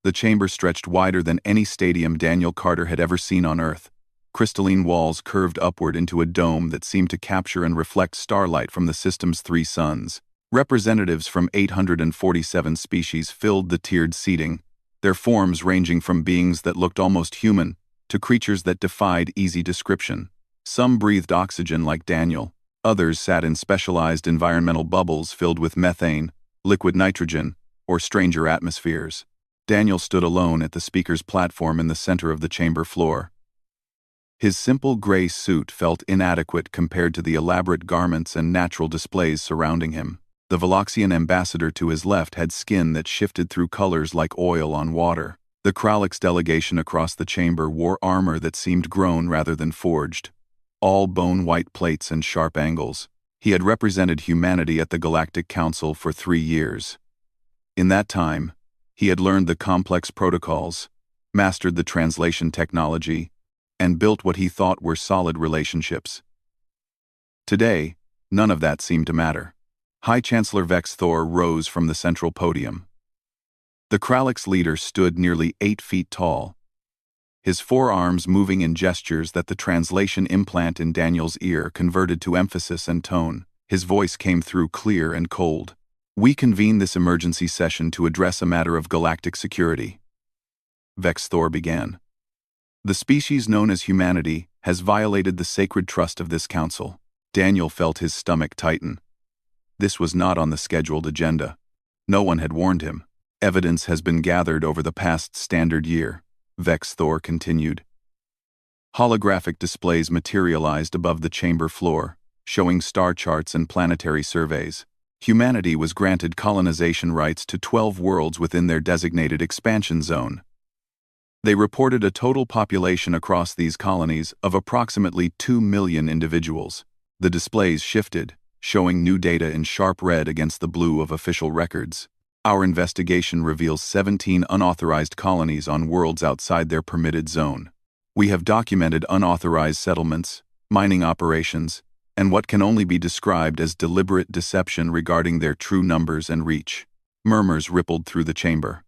The chamber stretched wider than any stadium Daniel Carter had ever seen on Earth. Crystalline walls curved upward into a dome that seemed to capture and reflect starlight from the system's 3 suns. Representatives from 847 species filled the tiered seating, their forms ranging from beings that looked almost human to creatures that defied easy description. Some breathed oxygen like Daniel, others sat in specialized environmental bubbles filled with methane, liquid nitrogen, or stranger atmospheres. Daniel stood alone at the speaker's platform in the center of the chamber floor. His simple gray suit felt inadequate compared to the elaborate garments and natural displays surrounding him. The Veloxian ambassador to his left had skin that shifted through colors like oil on water. The Kralix delegation across the chamber wore armor that seemed grown rather than forged, all bone-white plates and sharp angles. He had represented humanity at the Galactic Council for 3 years. In that time, he had learned the complex protocols, mastered the translation technology, and built what he thought were solid relationships. Today, none of that seemed to matter. High Chancellor Vex Thor rose from the central podium. The Kralix leader stood nearly 8 feet tall, his forearms moving in gestures that the translation implant in Daniel's ear converted to emphasis and tone. His voice came through clear and cold. "We convene this emergency session to address a matter of galactic security," Vex Thor began. "The species known as humanity has violated the sacred trust of this council." Daniel felt his stomach tighten. This was not on the scheduled agenda. No one had warned him. "Evidence has been gathered over the past standard year," Vex Thor continued. Holographic displays materialized above the chamber floor, showing star charts and planetary surveys. Humanity was granted colonization rights to 12 worlds within their designated expansion zone. They reported a total population across these colonies of approximately 2 million individuals. The displays shifted, showing new data in sharp red against the blue of official records. "Our investigation reveals 17 unauthorized colonies on worlds outside their permitted zone. We have documented unauthorized settlements, mining operations, and what can only be described as deliberate deception regarding their true numbers and reach." Murmurs rippled through the chamber.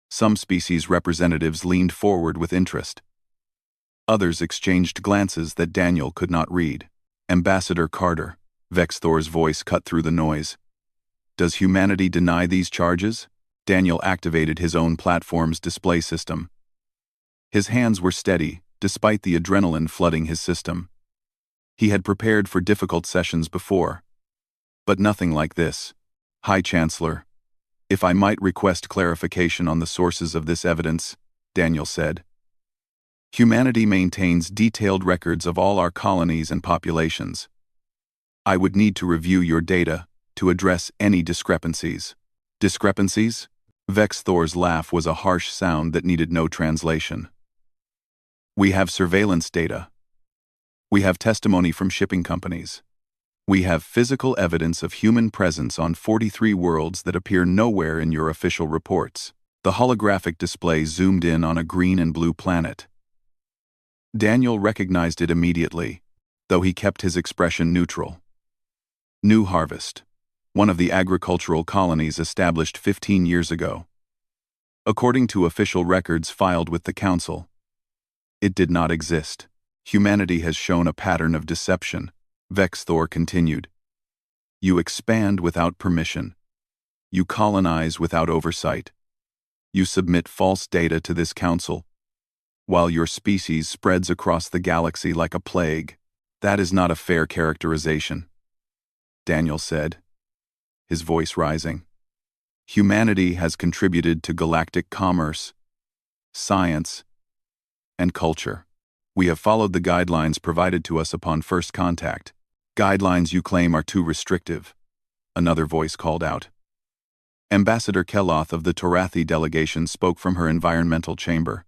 Some species representatives leaned forward with interest. Others exchanged glances that Daniel could not read. "Ambassador Carter," Vex Thor's voice cut through the noise. "Does humanity deny these charges?" Daniel activated his own platform's display system. His hands were steady, despite the adrenaline flooding his system. He had prepared for difficult sessions before, but nothing like this. "High Chancellor, if I might request clarification on the sources of this evidence," Daniel said. "Humanity maintains detailed records of all our colonies and populations. I would need to review your data to address any discrepancies." "Discrepancies?" Vex Thor's laugh was a harsh sound that needed no translation. "We have surveillance data. We have testimony from shipping companies. We have physical evidence of human presence on 43 worlds that appear nowhere in your official reports." The holographic display zoomed in on a green and blue planet. Daniel recognized it immediately, though he kept his expression neutral. New Harvest, one of the agricultural colonies established 15 years ago. According to official records filed with the Council, it did not exist. "Humanity has shown a pattern of deception," Vex Thor continued. "You expand without permission. You colonize without oversight. You submit false data to this council, while your species spreads across the galaxy like a plague. That is not a fair characterization," Daniel said, his voice rising. "Humanity has contributed to galactic commerce, science, and culture. We have followed the guidelines provided to us upon first contact." "Guidelines you claim are too restrictive," another voice called out. Ambassador Keloth of the Torathi delegation spoke from her environmental chamber.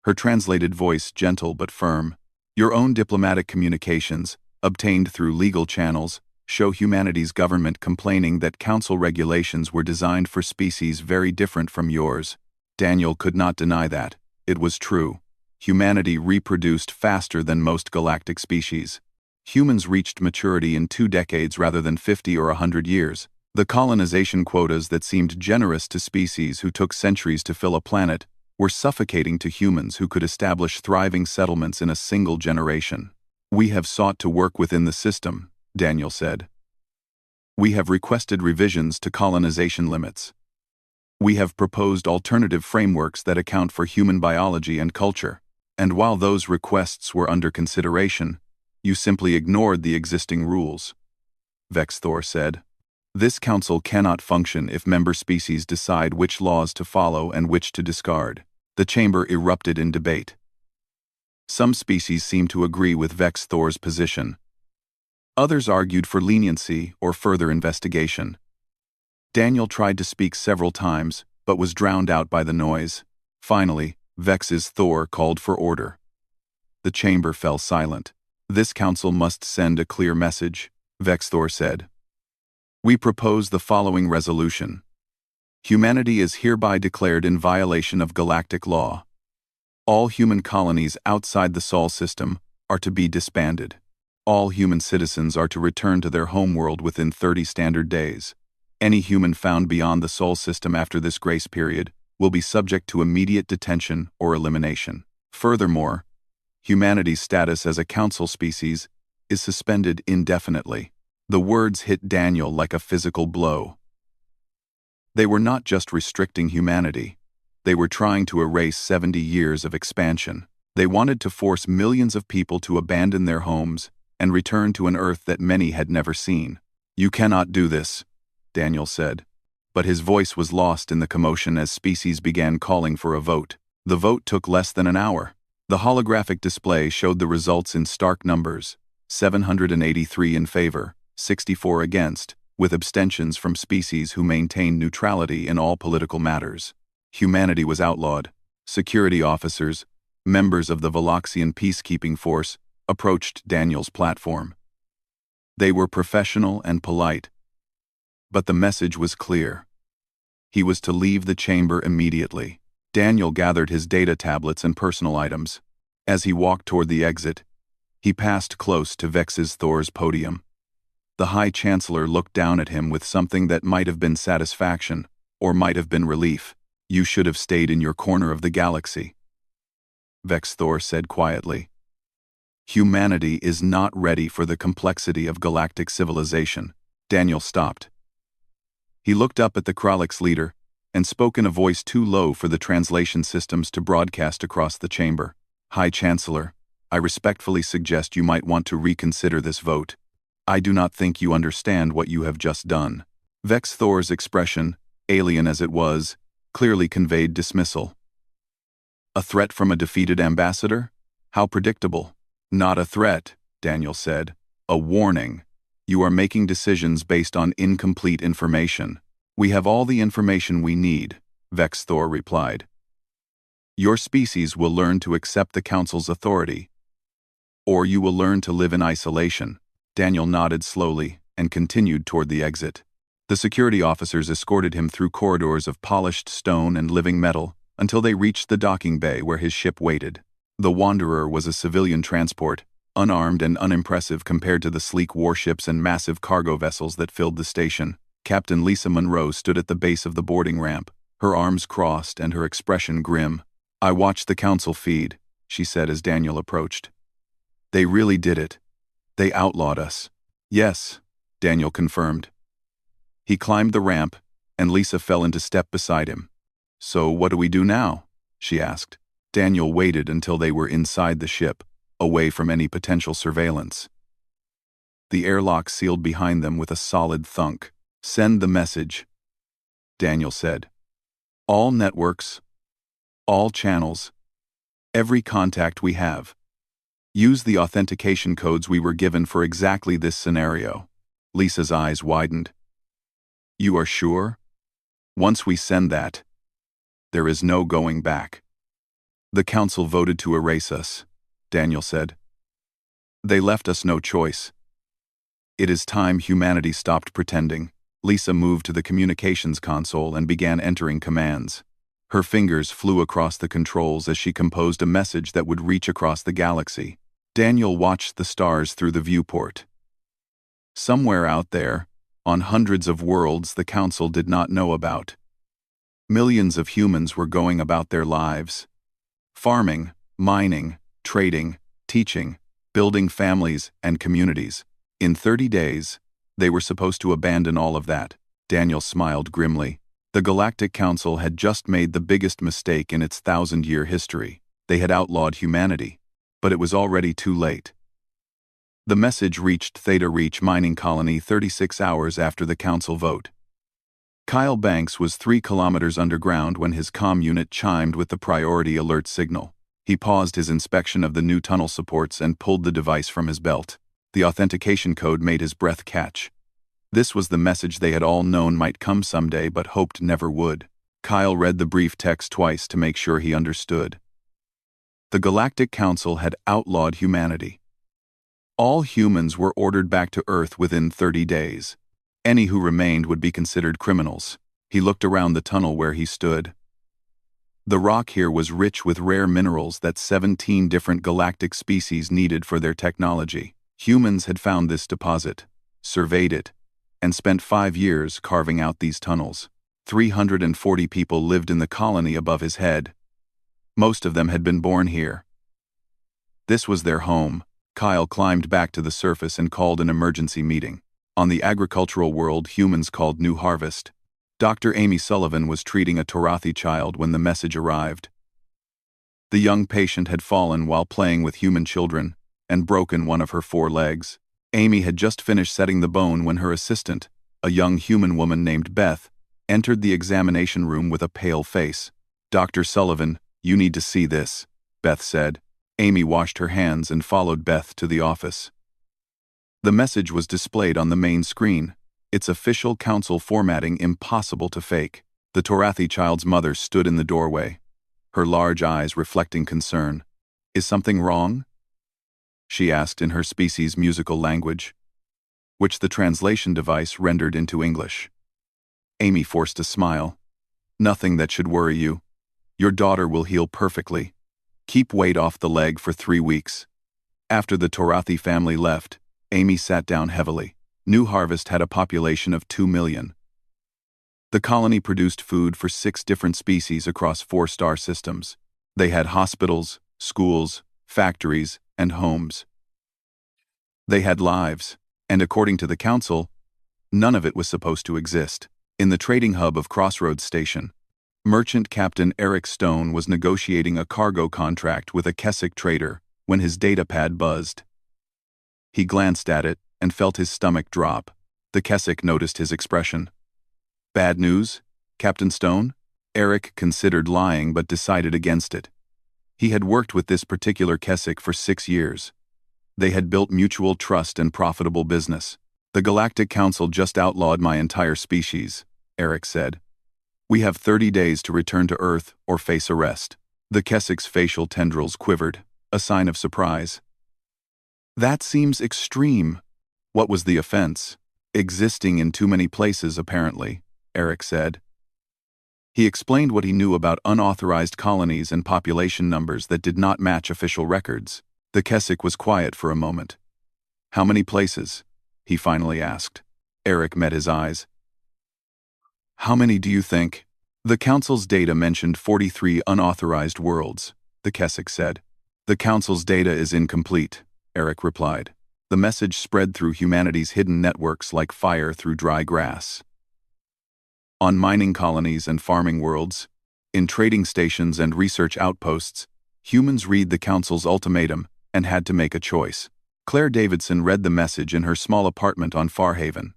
Her translated voice gentle but firm. "Your own diplomatic communications, obtained through legal channels, show humanity's government complaining that council regulations were designed for species very different from yours." Daniel could not deny that. It was true. Humanity reproduced faster than most galactic species. Humans reached maturity in 2 decades rather than 50 or 100 years, The colonization quotas that seemed generous to species who took centuries to fill a planet were suffocating to humans who could establish thriving settlements in a single generation. "We have sought to work within the system," Daniel said. "We have requested revisions to colonization limits. We have proposed alternative frameworks that account for human biology and culture. And while those requests were under consideration, you simply ignored the existing rules," Vexthor said. "This council cannot function if member species decide which laws to follow and which to discard." The chamber erupted in debate. Some species seemed to agree with Vexthor's position. Others argued for leniency or further investigation. Daniel tried to speak several times, but was drowned out by the noise. Finally, Vex's Thor called for order. The chamber fell silent. "This council must send a clear message," Vexthor said. "We propose the following resolution. Humanity is hereby declared in violation of galactic law. All human colonies outside the Sol system are to be disbanded. All human citizens are to return to their homeworld within 30 standard days. Any human found beyond the Sol system after this grace period will be subject to immediate detention or elimination. Furthermore, humanity's status as a council species is suspended indefinitely." The words hit Daniel like a physical blow. They were not just restricting humanity. They were trying to erase 70 years of expansion. They wanted to force millions of people to abandon their homes and return to an Earth that many had never seen. "You cannot do this," Daniel said. But his voice was lost in the commotion as species began calling for a vote. The vote took less than an hour. The holographic display showed the results in stark numbers: 783 in favor, 64 against, with abstentions from species who maintained neutrality in all political matters. Humanity was outlawed. Security officers, members of the Veloxian peacekeeping force, approached Daniel's platform. They were professional and polite, but the message was clear. He was to leave the chamber immediately. Daniel gathered his data tablets and personal items. As he walked toward the exit, he passed close to Vex's Thor's podium. The High Chancellor looked down at him with something that might have been satisfaction, or might have been relief. "You should have stayed in your corner of the galaxy," Vexthor said quietly. "Humanity is not ready for the complexity of galactic civilization." Daniel stopped. He looked up at the Kralix leader and spoke in a voice too low for the translation systems to broadcast across the chamber. "High Chancellor, I respectfully suggest you might want to reconsider this vote. I do not think you understand what you have just done." Vexthor's expression, alien as it was, clearly conveyed dismissal. "A threat from a defeated ambassador? How predictable." "Not a threat," Daniel said. "A warning. You are making decisions based on incomplete information." "We have all the information we need," Vexthor replied. "Your species will learn to accept the Council's authority, or you will learn to live in isolation." Daniel nodded slowly and continued toward the exit. The security officers escorted him through corridors of polished stone and living metal until they reached the docking bay where his ship waited. The Wanderer was a civilian transport, unarmed and unimpressive compared to the sleek warships and massive cargo vessels that filled the station. Captain Lisa Monroe stood at the base of the boarding ramp, her arms crossed and her expression grim. "I watched the council feed," she said as Daniel approached. "They really did it. They outlawed us." "Yes," Daniel confirmed. He climbed the ramp, and Lisa fell into step beside him. "So what do we do now?" she asked. Daniel waited until they were inside the ship, away from any potential surveillance. The airlock sealed behind them with a solid thunk. "Send the message," Daniel said. "All networks, all channels, every contact we have. Use the authentication codes we were given for exactly this scenario." Lisa's eyes widened. "You are sure? Once we send that, there is no going back." "The council voted to erase us," Daniel said. "They left us no choice. It is time humanity stopped pretending." Lisa moved to the communications console and began entering commands. Her fingers flew across the controls as she composed a message that would reach across the galaxy. Daniel watched the stars through the viewport. Somewhere out there, on hundreds of worlds the Council did not know about. Millions of humans were going about their lives. Farming, mining, trading, teaching, building families and communities. In 30 days, they were supposed to abandon all of that. Daniel smiled grimly. The Galactic Council had just made the biggest mistake in its 1,000-year history. They had outlawed humanity. But it was already too late. The message reached Theta Reach mining colony 36 hours after the Council vote. Kyle Banks was 3 kilometers underground when his comm unit chimed with the priority alert signal. He paused his inspection of the new tunnel supports and pulled the device from his belt. The authentication code made his breath catch. This was the message they had all known might come someday but hoped never would. Kyle read the brief text twice to make sure he understood. The Galactic Council had outlawed humanity. All humans were ordered back to Earth within 30 days. Any who remained would be considered criminals. He looked around the tunnel where he stood. The rock here was rich with rare minerals that 17 different galactic species needed for their technology. Humans had found this deposit, surveyed it, and spent 5 years carving out these tunnels. 340 people lived in the colony above his head. Most of them had been born here. This was their home. Kyle climbed back to the surface and called an emergency meeting. On the agricultural world humans called New Harvest. Dr. Amy Sullivan was treating a Torathi child when the message arrived. The young patient had fallen while playing with human children and broken one of her 4 legs. Amy had just finished setting the bone when her assistant, a young human woman named Beth, entered the examination room with a pale face. "Dr. Sullivan, you need to see this," Beth said. Amy washed her hands and followed Beth to the office. The message was displayed on the main screen, its official council formatting impossible to fake. The Torathi child's mother stood in the doorway, her large eyes reflecting concern. "Is something wrong?" she asked in her species' musical language, which the translation device rendered into English. Amy forced a smile. "Nothing that should worry you. Your daughter will heal perfectly. Keep weight off the leg for 3 weeks." After the Torathi family left, Amy sat down heavily. New Harvest had a population of 2 million. The colony produced food for 6 different species across 4 star systems. They had hospitals, schools, factories, and homes. They had lives, and according to the Council, none of it was supposed to exist. In the trading hub of Crossroads Station, Merchant Captain Eric Stone was negotiating a cargo contract with a Keswick trader when his datapad buzzed. He glanced at it and felt his stomach drop. The Keswick noticed his expression. "Bad news, Captain Stone?" Eric considered lying but decided against it. He had worked with this particular Keswick for 6 years. They had built mutual trust and profitable business. "The Galactic Council just outlawed my entire species," Eric said. "We have 30 days to return to Earth or face arrest." The Keswick's facial tendrils quivered, a sign of surprise. "That seems extreme." "What was the offense?" "Existing in too many places, apparently," Eric said. He explained what he knew about unauthorized colonies and population numbers that did not match official records. The Keswick was quiet for a moment. "How many places?" he finally asked. Eric met his eyes. "How many do you think?" "The Council's data mentioned 43 unauthorized worlds," the Keswick said. "The Council's data is incomplete," Eric replied. The message spread through humanity's hidden networks like fire through dry grass. On mining colonies and farming worlds, in trading stations and research outposts, humans read the Council's ultimatum and had to make a choice. Claire Davidson read the message in her small apartment on Farhaven.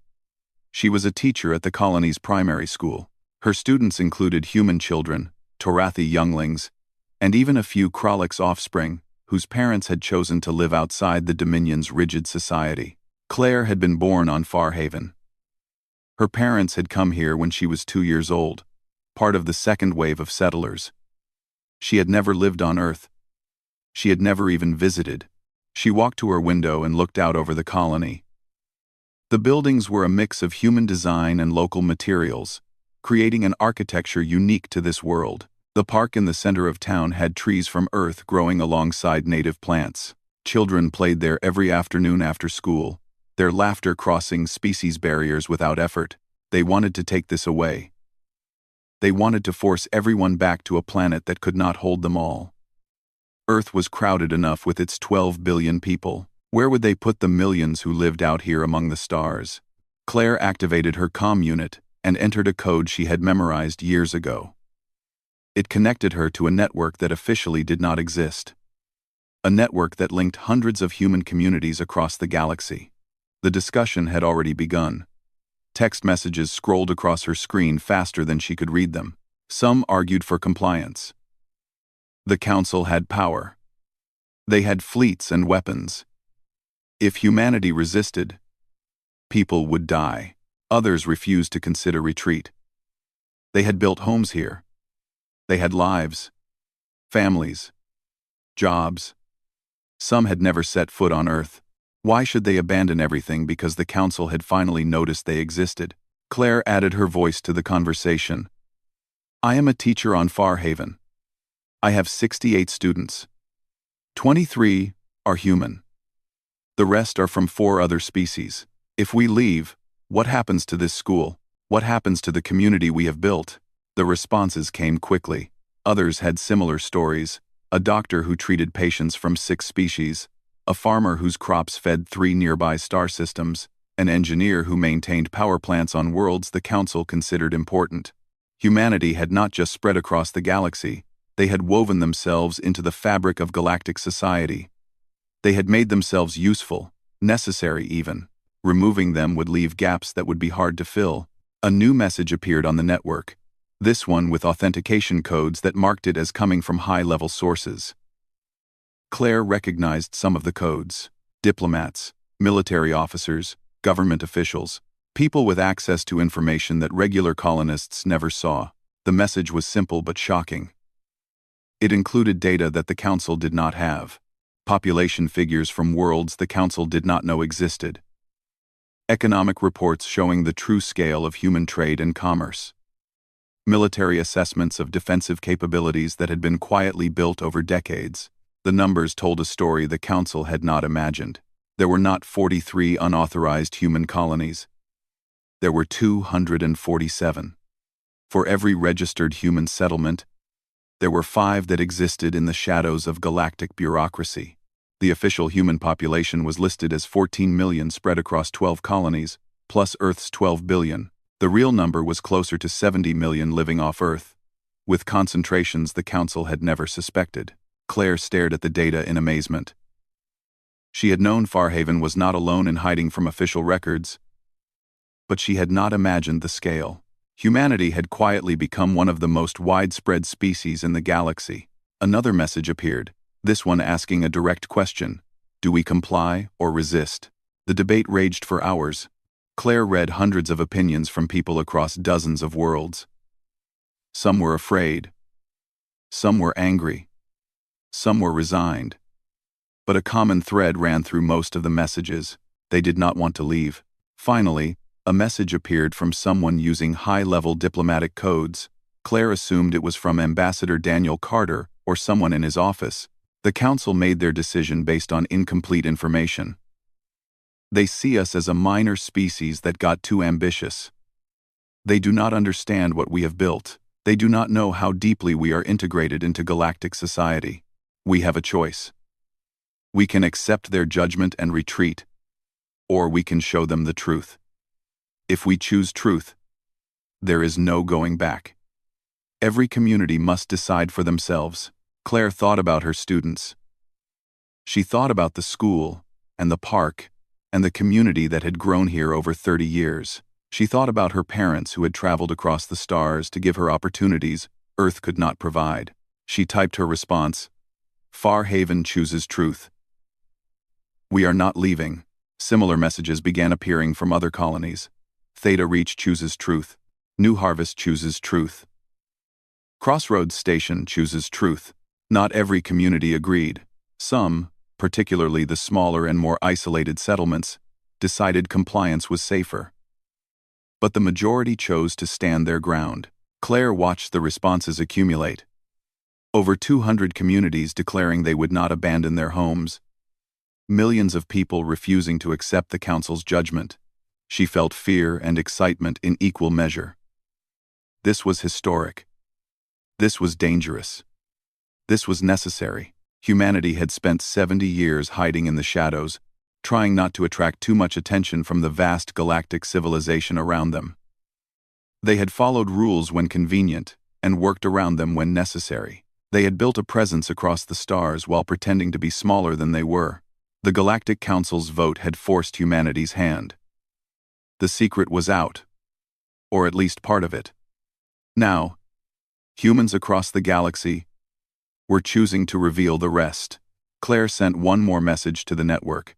She was a teacher at the colony's primary school. Her students included human children, Torathi younglings, and even a few Krallick's offspring, whose parents had chosen to live outside the Dominion's rigid society. Claire had been born on Farhaven. Her parents had come here when she was 2 years old, part of the second wave of settlers. She had never lived on Earth. She had never even visited. She walked to her window and looked out over the colony. The buildings were a mix of human design and local materials, creating an architecture unique to this world. The park in the center of town had trees from Earth growing alongside native plants. Children played there every afternoon after school, their laughter crossing species barriers without effort. They wanted to take this away. They wanted to force everyone back to a planet that could not hold them all. Earth was crowded enough with its 12 billion people. Where would they put the millions who lived out here among the stars? Claire activated her comm unit and entered a code she had memorized years ago. It connected her to a network that officially did not exist. A network that linked hundreds of human communities across the galaxy. The discussion had already begun. Text messages scrolled across her screen faster than she could read them. Some argued for compliance. The Council had power. They had fleets and weapons. If humanity resisted, people would die. Others refused to consider retreat. They had built homes here. They had lives, families, jobs. Some had never set foot on Earth. Why should they abandon everything because the Council had finally noticed they existed? Claire added her voice to the conversation. I am a teacher on Farhaven. I have 68 students. 23 are human. The rest are from 4 other species. If we leave, what happens to this school? What happens to the community we have built? The responses came quickly. Others had similar stories. A doctor who treated patients from 6 species, a farmer whose crops fed 3 nearby star systems, an engineer who maintained power plants on worlds the Council considered important. Humanity had not just spread across the galaxy, they had woven themselves into the fabric of galactic society. They had made themselves useful, necessary even. Removing them would leave gaps that would be hard to fill. A new message appeared on the network, this one with authentication codes that marked it as coming from high-level sources. Claire recognized some of the codes. Diplomats, military officers, government officials, people with access to information that regular colonists never saw. The message was simple but shocking. It included data that the Council did not have. Population figures from worlds the Council did not know existed. Economic reports showing the true scale of human trade and commerce. Military assessments of defensive capabilities that had been quietly built over decades. The numbers told a story the Council had not imagined. There were not 43 unauthorized human colonies. There were 247. For every registered human settlement, there were 5 that existed in the shadows of galactic bureaucracy. The official human population was listed as 14 million spread across 12 colonies, plus Earth's 12 billion. The real number was closer to 70 million living off Earth, with concentrations the Council had never suspected. Claire stared at the data in amazement. She had known Farhaven was not alone in hiding from official records, but she had not imagined the scale. Humanity had quietly become one of the most widespread species in the galaxy. Another message appeared, this one asking a direct question. Do we comply or resist? The debate raged for hours. Claire read hundreds of opinions from people across dozens of worlds. Some were afraid. Some were angry. Some were resigned. But a common thread ran through most of the messages. They did not want to leave. Finally, a message appeared from someone using high-level diplomatic codes. Claire assumed it was from Ambassador Daniel Carter or someone in his office. The Council made their decision based on incomplete information. They see us as a minor species that got too ambitious. They do not understand what we have built. They do not know how deeply we are integrated into galactic society. We have a choice. We can accept their judgment and retreat, or we can show them the truth. If we choose truth, there is no going back. Every community must decide for themselves. Claire thought about her students. She thought about the school, and the park, and the community that had grown here over 30 years. She thought about her parents who had traveled across the stars to give her opportunities Earth could not provide. She typed her response. Farhaven chooses truth. We are not leaving. Similar messages began appearing from other colonies. Theta Reach chooses truth. New Harvest chooses truth. Crossroads Station chooses truth. Not every community agreed. Some, particularly the smaller and more isolated settlements, decided compliance was safer. But the majority chose to stand their ground. Claire watched the responses accumulate. Over 200 communities declaring they would not abandon their homes. millions of people refusing to accept the Council's judgment. She felt fear and excitement in equal measure. This was historic. This was dangerous. This was necessary. Humanity had spent 70 years hiding in the shadows, trying not to attract too much attention from the vast galactic civilization around them. They had followed rules when convenient, and worked around them when necessary. They had built a presence across the stars while pretending to be smaller than they were. The Galactic Council's vote had forced humanity's hand. The secret was out. Or at least part of it. Now, humans across the galaxy were choosing to reveal the rest. Claire sent one more message to the network.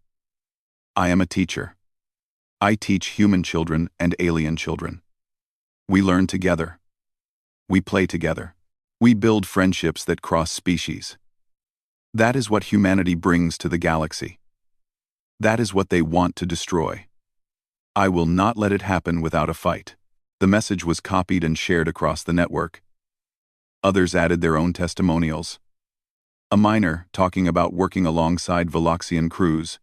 I am a teacher. I teach human children and alien children. We learn together. We play together. We build friendships that cross species. That is what humanity brings to the galaxy. That is what they want to destroy. I will not let it happen without a fight. The message was copied and shared across the network. Others added their own testimonials. A miner talking about working alongside Veloxian crews.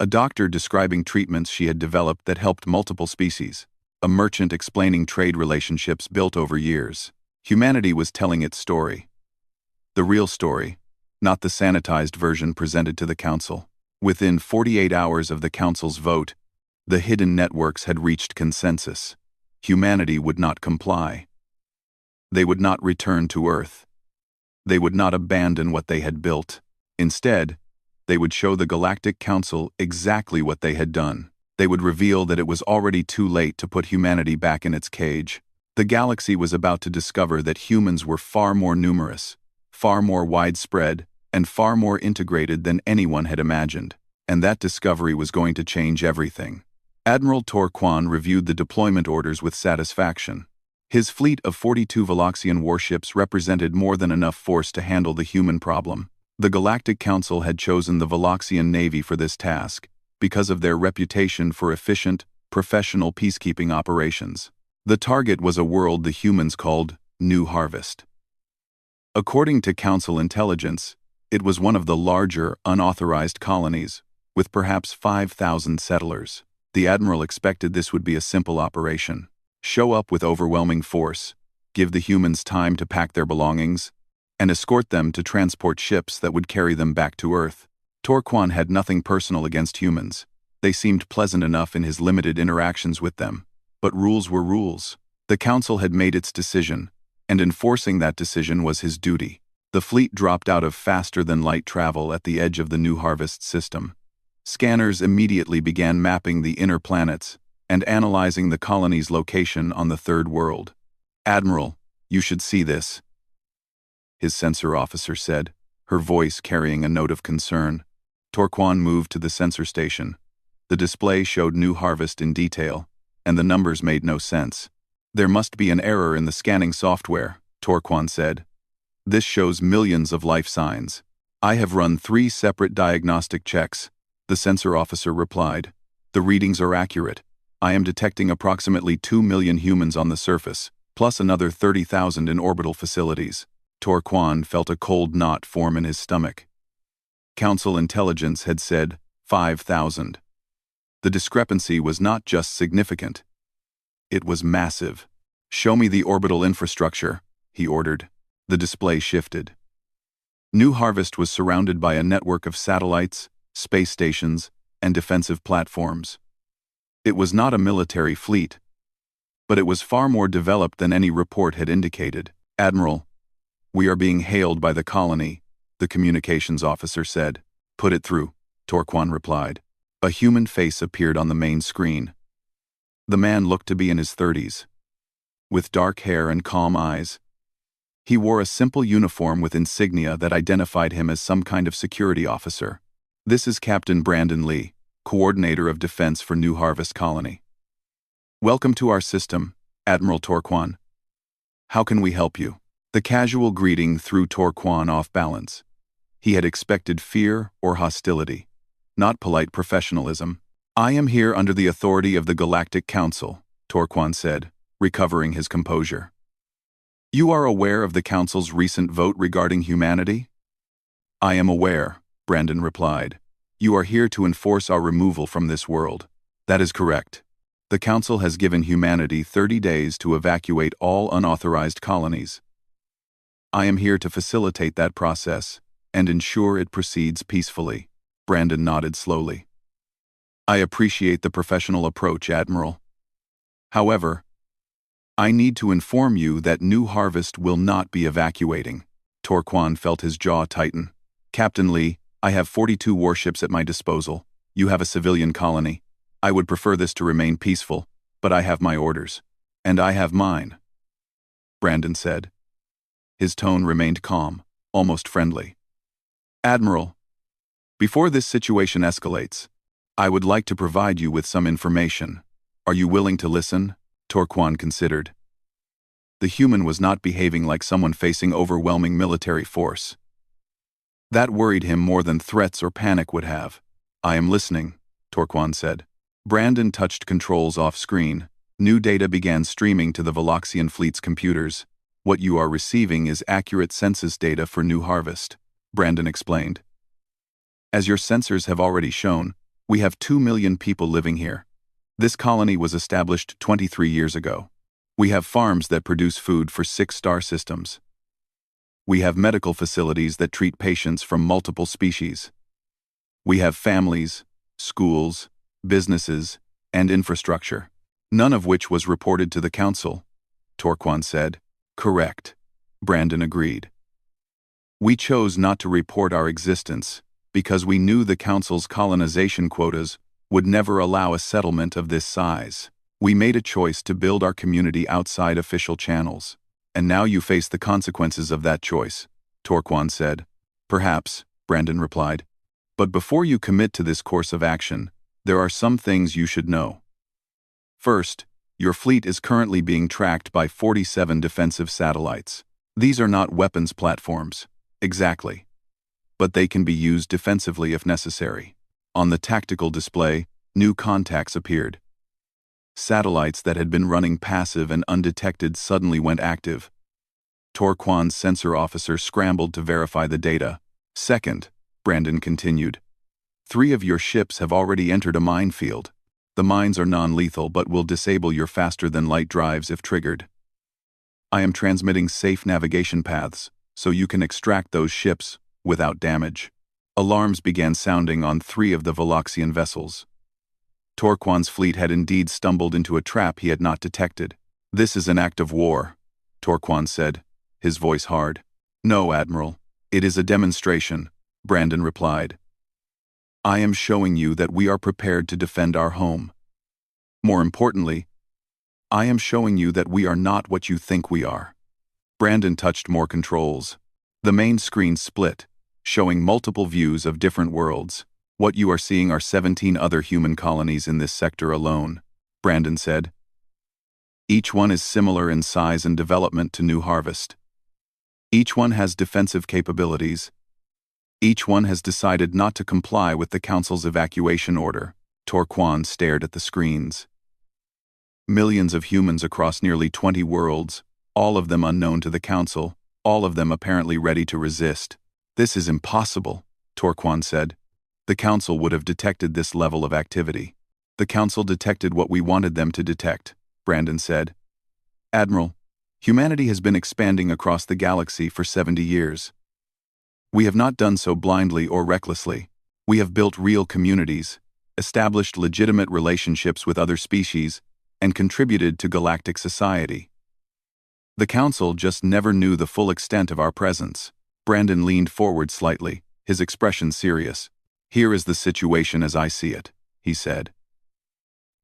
A doctor describing treatments she had developed that helped multiple species. A merchant explaining trade relationships built over years. Humanity was telling its story. The real story, not the sanitized version presented to the Council. Within 48 hours of the Council's vote, the hidden networks had reached consensus. Humanity would not comply. They would not return to Earth. They would not abandon what they had built. Instead, they would show the Galactic Council exactly what they had done. They would reveal that it was already too late to put humanity back in its cage. The galaxy was about to discover that humans were far more numerous, far more widespread, and far more integrated than anyone had imagined. And that discovery was going to change everything. Admiral Torquan reviewed the deployment orders with satisfaction. His fleet of 42 Veloxian warships represented more than enough force to handle the human problem. The Galactic Council had chosen the Veloxian Navy for this task because of their reputation for efficient, professional peacekeeping operations. The target was a world the humans called New Harvest. According to Council intelligence, it was one of the larger, unauthorized colonies, with perhaps 5,000 settlers. The Admiral expected this would be a simple operation. Show up with overwhelming force, give the humans time to pack their belongings, and escort them to transport ships that would carry them back to Earth. Torquan had nothing personal against humans. They seemed pleasant enough in his limited interactions with them. But rules were rules. The Council had made its decision, and enforcing that decision was his duty. The fleet dropped out of faster-than-light travel at the edge of the New Harvest system. Scanners immediately began mapping the inner planets and analyzing the colony's location on the Third World. Admiral, you should see this, his sensor officer said, her voice carrying a note of concern. Torquan moved to the sensor station. The display showed New Harvest in detail, and the numbers made no sense. There must be an error in the scanning software, Torquan said. This shows millions of life signs. I have run 3 separate diagnostic checks, the sensor officer replied. The readings are accurate. I am detecting approximately 2 million humans on the surface, plus another 30,000 in orbital facilities. Torquan felt a cold knot form in his stomach. Council intelligence had said 5,000. The discrepancy was not just significant. It was massive. Show me the orbital infrastructure, he ordered. The display shifted. New Harvest was surrounded by a network of satellites, space stations, and defensive platforms. It was not a military fleet, but it was far more developed than any report had indicated. Admiral, we are being hailed by the colony, the communications officer said. Put it through, Torquan replied. A human face appeared on the main screen. The man looked to be in his 30s, with dark hair and calm eyes. He wore a simple uniform with insignia that identified him as some kind of security officer. This is Captain Brandon Lee, Coordinator of Defense for New Harvest Colony. Welcome to our system, Admiral Torquan. How can we help you? The casual greeting threw Torquan off balance. He had expected fear or hostility, not polite professionalism. I am here under the authority of the Galactic Council, Torquan said, recovering his composure. You are aware of the Council's recent vote regarding humanity? I am aware, Brandon replied. You are here to enforce our removal from this world. That is correct. The Council has given humanity 30 days to evacuate all unauthorized colonies. I am here to facilitate that process and ensure it proceeds peacefully. Brandon nodded slowly. I appreciate the professional approach, Admiral. However, I need to inform you that New Harvest will not be evacuating. Torquan felt his jaw tighten. Captain Lee, I have 42 warships at my disposal. You have a civilian colony. I would prefer this to remain peaceful, but I have my orders. And I have mine. Brandon said. His tone remained calm, almost friendly. Admiral, before this situation escalates, I would like to provide you with some information. Are you willing to listen? Torquan considered. The human was not behaving like someone facing overwhelming military force. That worried him more than threats or panic would have. I am listening, Torquan said. Brandon touched controls off-screen. New data began streaming to the Veloxian fleet's computers. What you are receiving is accurate census data for New Harvest, Brandon explained. As your sensors have already shown, we have 2 million people living here. This colony was established 23 years ago. We have farms that produce food for 6 star systems. We have medical facilities that treat patients from multiple species. We have families, schools, businesses, and infrastructure, none of which was reported to the Council, Torquan said. Correct, Brandon agreed. We chose not to report our existence because we knew the Council's colonization quotas would never allow a settlement of this size. We made a choice to build our community outside official channels. And now you face the consequences of that choice, Torquan said. Perhaps, Brandon replied. But before you commit to this course of action, there are some things you should know. First, your fleet is currently being tracked by 47 defensive satellites. These are not weapons platforms, exactly. But they can be used defensively if necessary. On the tactical display, new contacts appeared. Satellites that had been running passive and undetected suddenly went active. Torquan's sensor officer scrambled to verify the data. Second, Brandon continued, 3 of your ships have already entered a minefield. The mines are non-lethal but will disable your faster-than-light drives if triggered. I am transmitting safe navigation paths, so you can extract those ships without damage. Alarms began sounding on 3 of the Veloxian vessels. Torquan's fleet had indeed stumbled into a trap he had not detected. This is an act of war, Torquan said, his voice hard. No, Admiral. It is a demonstration, Brandon replied. I am showing you that we are prepared to defend our home. More importantly, I am showing you that we are not what you think we are. Brandon touched more controls. The main screen split, showing multiple views of different worlds. What you are seeing are 17 other human colonies in this sector alone, Brandon said. Each one is similar in size and development to New Harvest. Each one has defensive capabilities. Each one has decided not to comply with the Council's evacuation order. Torquan stared at the screens. Millions of humans across nearly 20 worlds, all of them unknown to the Council, all of them apparently ready to resist. This is impossible, Torquan said. The Council would have detected this level of activity. The Council detected what we wanted them to detect, Brandon said. Admiral, humanity has been expanding across the galaxy for 70 years. We have not done so blindly or recklessly. We have built real communities, established legitimate relationships with other species, and contributed to galactic society. The Council just never knew the full extent of our presence. Brandon leaned forward slightly, his expression serious. Here is the situation as I see it, he said.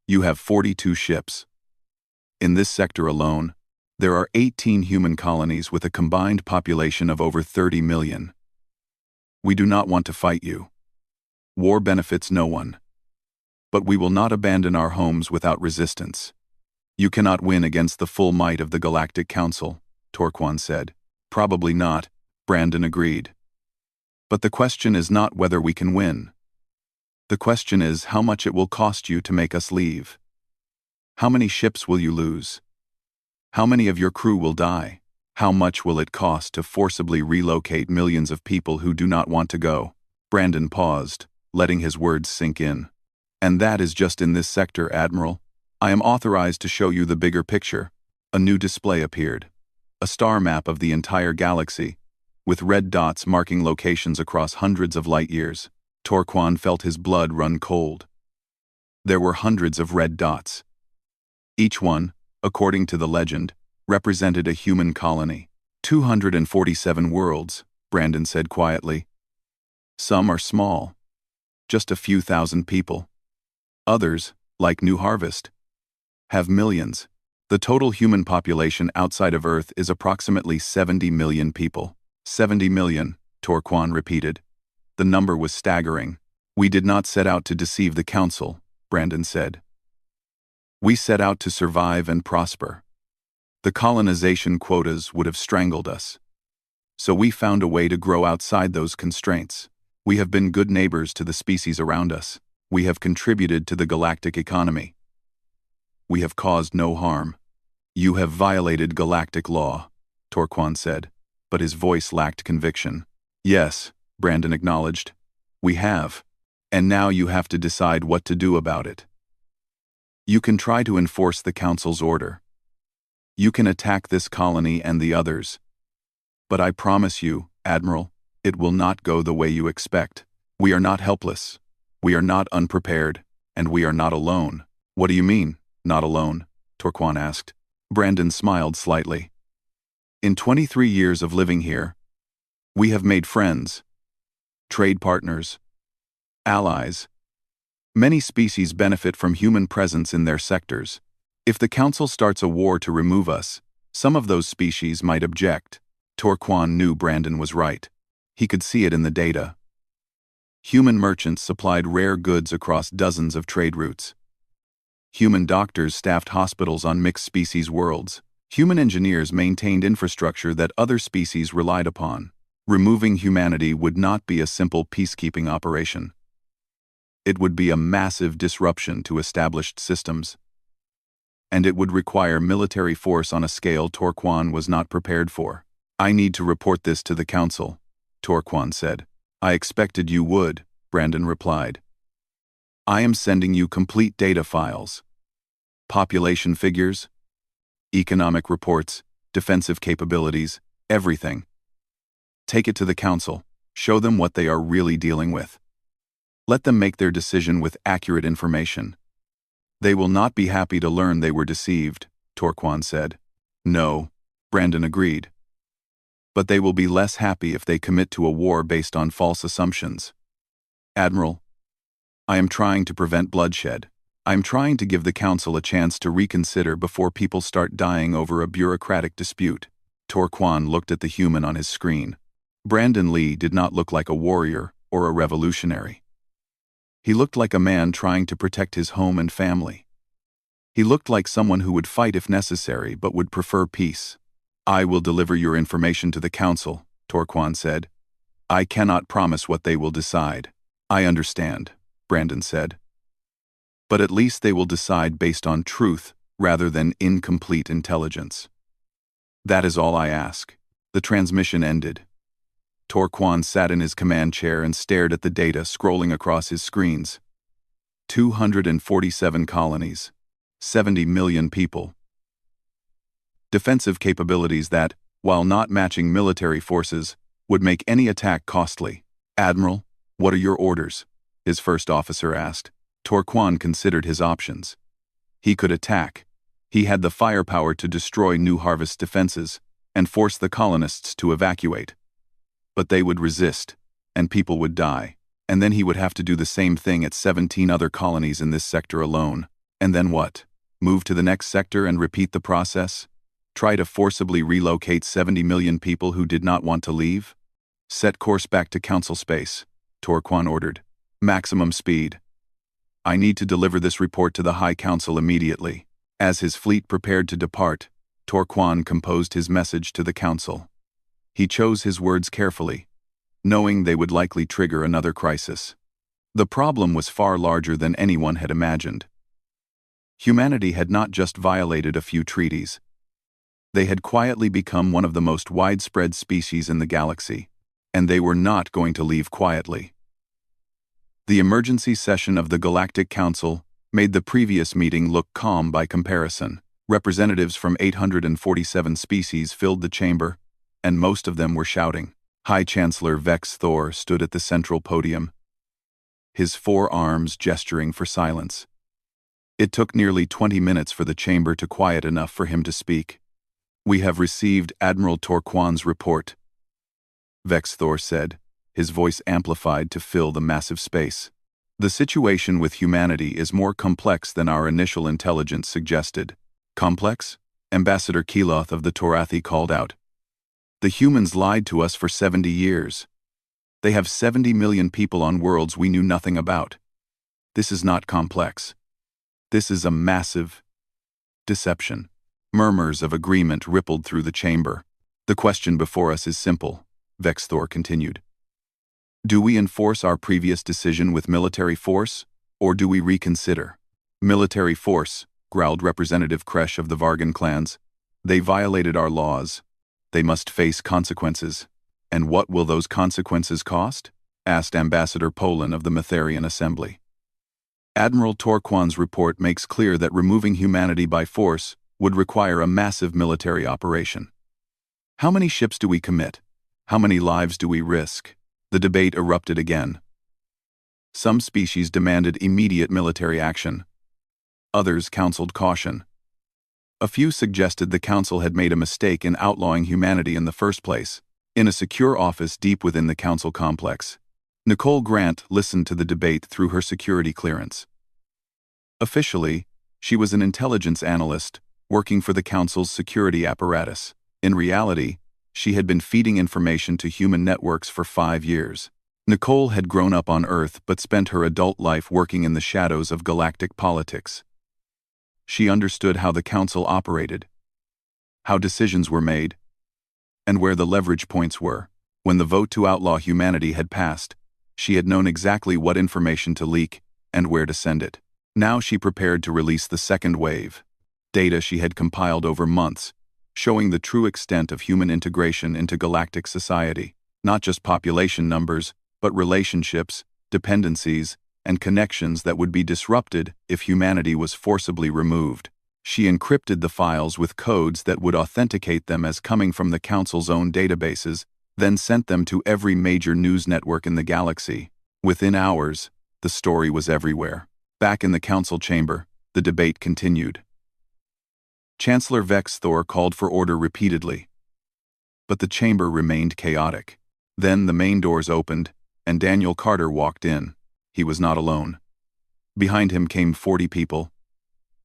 You have 42 ships. In this sector alone, there are 18 human colonies with a combined population of over 30 million. We do not want to fight you. War benefits no one. But we will not abandon our homes without resistance. You cannot win against the full might of the Galactic Council, Torquan said. Probably not, Brandon agreed. But the question is not whether we can win. The question is how much it will cost you to make us leave. How many ships will you lose? How many of your crew will die? How much will it cost to forcibly relocate millions of people who do not want to go? Brandon paused, letting his words sink in. And that is just in this sector, Admiral. I am authorized to show you the bigger picture. A new display appeared. A star map of the entire galaxy, with red dots marking locations across hundreds of light years. Torquan felt his blood run cold. There were hundreds of red dots. Each one, according to the legend, represented a human colony. 247 worlds, Brandon said quietly. Some are small, just a few thousand people. Others, like New Harvest, have millions. The total human population outside of Earth is approximately 70 million people. 70 million, Torquan repeated. The number was staggering. We did not set out to deceive the Council, Brandon said. We set out to survive and prosper. The colonization quotas would have strangled us. So we found a way to grow outside those constraints. We have been good neighbors to the species around us. We have contributed to the galactic economy. We have caused no harm. You have violated galactic law, Torquan said, but his voice lacked conviction. Yes, Brandon acknowledged. We have. And now you have to decide what to do about it. You can try to enforce the Council's order. You can attack this colony and the others. But I promise you, Admiral, it will not go the way you expect. We are not helpless. We are not unprepared. And we are not alone. What do you mean, not alone? Torquan asked. Brandon smiled slightly. In 23 years of living here, we have made friends, trade partners, allies. Many species benefit from human presence in their sectors. If the Council starts a war to remove us, some of those species might object. Torquan knew Brandon was right. He could see it in the data. Human merchants supplied rare goods across dozens of trade routes. Human doctors staffed hospitals on mixed-species worlds. Human engineers maintained infrastructure that other species relied upon. Removing humanity would not be a simple peacekeeping operation. It would be a massive disruption to established systems. And it would require military force on a scale Torquan was not prepared for. I need to report this to the Council, Torquan said. I expected you would, Brandon replied. I am sending you complete data files. Population figures, economic reports, defensive capabilities, everything. Take it to the Council. Show them what they are really dealing with. Let them make their decision with accurate information. They will not be happy to learn they were deceived, Torquan said. No, Brandon agreed. But they will be less happy if they commit to a war based on false assumptions. Admiral, I am trying to prevent bloodshed. I am trying to give the Council a chance to reconsider before people start dying over a bureaucratic dispute. Torquan looked at the human on his screen. Brandon Lee did not look like a warrior or a revolutionary. He looked like a man trying to protect his home and family. He looked like someone who would fight if necessary but would prefer peace. I will deliver your information to the Council, Torquan said. I cannot promise what they will decide. I understand, Brandon said. But at least they will decide based on truth rather than incomplete intelligence. That is all I ask. The transmission ended. Torquan sat in his command chair and stared at the data scrolling across his screens. 247 colonies. 70 million people. Defensive capabilities that, while not matching military forces, would make any attack costly. Admiral, what are your orders? His first officer asked. Torquan considered his options. He could attack. He had the firepower to destroy New Harvest's defenses and force the colonists to evacuate. But they would resist, and people would die. And then he would have to do the same thing at 17 other colonies in this sector alone. And then what? Move to the next sector and repeat the process? Try to forcibly relocate 70 million people who did not want to leave? Set course back to Council space, Torquan ordered. Maximum speed. I need to deliver this report to the High Council immediately. As his fleet prepared to depart, Torquan composed his message to the Council. He chose his words carefully, knowing they would likely trigger another crisis. The problem was far larger than anyone had imagined. Humanity had not just violated a few treaties. They had quietly become one of the most widespread species in the galaxy, and they were not going to leave quietly. The emergency session of the Galactic Council made the previous meeting look calm by comparison. Representatives from 847 species filled the chamber, and most of them were shouting. High Chancellor Vex Thor stood at the central podium, his four arms gesturing for silence. It took nearly 20 minutes for the chamber to quiet enough for him to speak. "We have received Admiral Torquan's report," Vex Thor said, his voice amplified to fill the massive space. "The situation with humanity is more complex than our initial intelligence suggested." "Complex?" Ambassador Keloth of the Torathi called out. "The humans lied to us for 70 years. They have 70 million people on worlds we knew nothing about. This is not complex. This is a massive deception." Murmurs of agreement rippled through the chamber. "The question before us is simple," Vex Thor continued. "Do we enforce our previous decision with military force, or do we reconsider?" "Military force," growled Representative Kresh of the Vargan clans. "They violated our laws. They must face consequences." "And what will those consequences cost?" asked Ambassador Polan of the Metherian Assembly. "Admiral Torquan's report makes clear that removing humanity by force would require a massive military operation. How many ships do we commit? How many lives do we risk?" The debate erupted again. Some species demanded immediate military action. Others counseled caution. A few suggested the Council had made a mistake in outlawing humanity in the first place. In a secure office deep within the Council complex, Nicole Grant listened to the debate through her security clearance. Officially, she was an intelligence analyst working for the Council's security apparatus. In reality, she had been feeding information to human networks for 5 years. Nicole had grown up on Earth but spent her adult life working in the shadows of galactic politics. She understood how the Council operated, how decisions were made, and where the leverage points were. When the vote to outlaw humanity had passed, she had known exactly what information to leak and where to send it. Now she prepared to release the second wave. Data she had compiled over months, showing the true extent of human integration into galactic society. Not just population numbers, but relationships, dependencies, and connections that would be disrupted if humanity was forcibly removed. She encrypted the files with codes that would authenticate them as coming from the Council's own databases, then sent them to every major news network in the galaxy. Within hours, the story was everywhere. Back in the Council chamber, the debate continued. Chancellor Vex Thor called for order repeatedly, but the chamber remained chaotic. Then the main doors opened, and Daniel Carter walked in. He was not alone. Behind him came 40 people,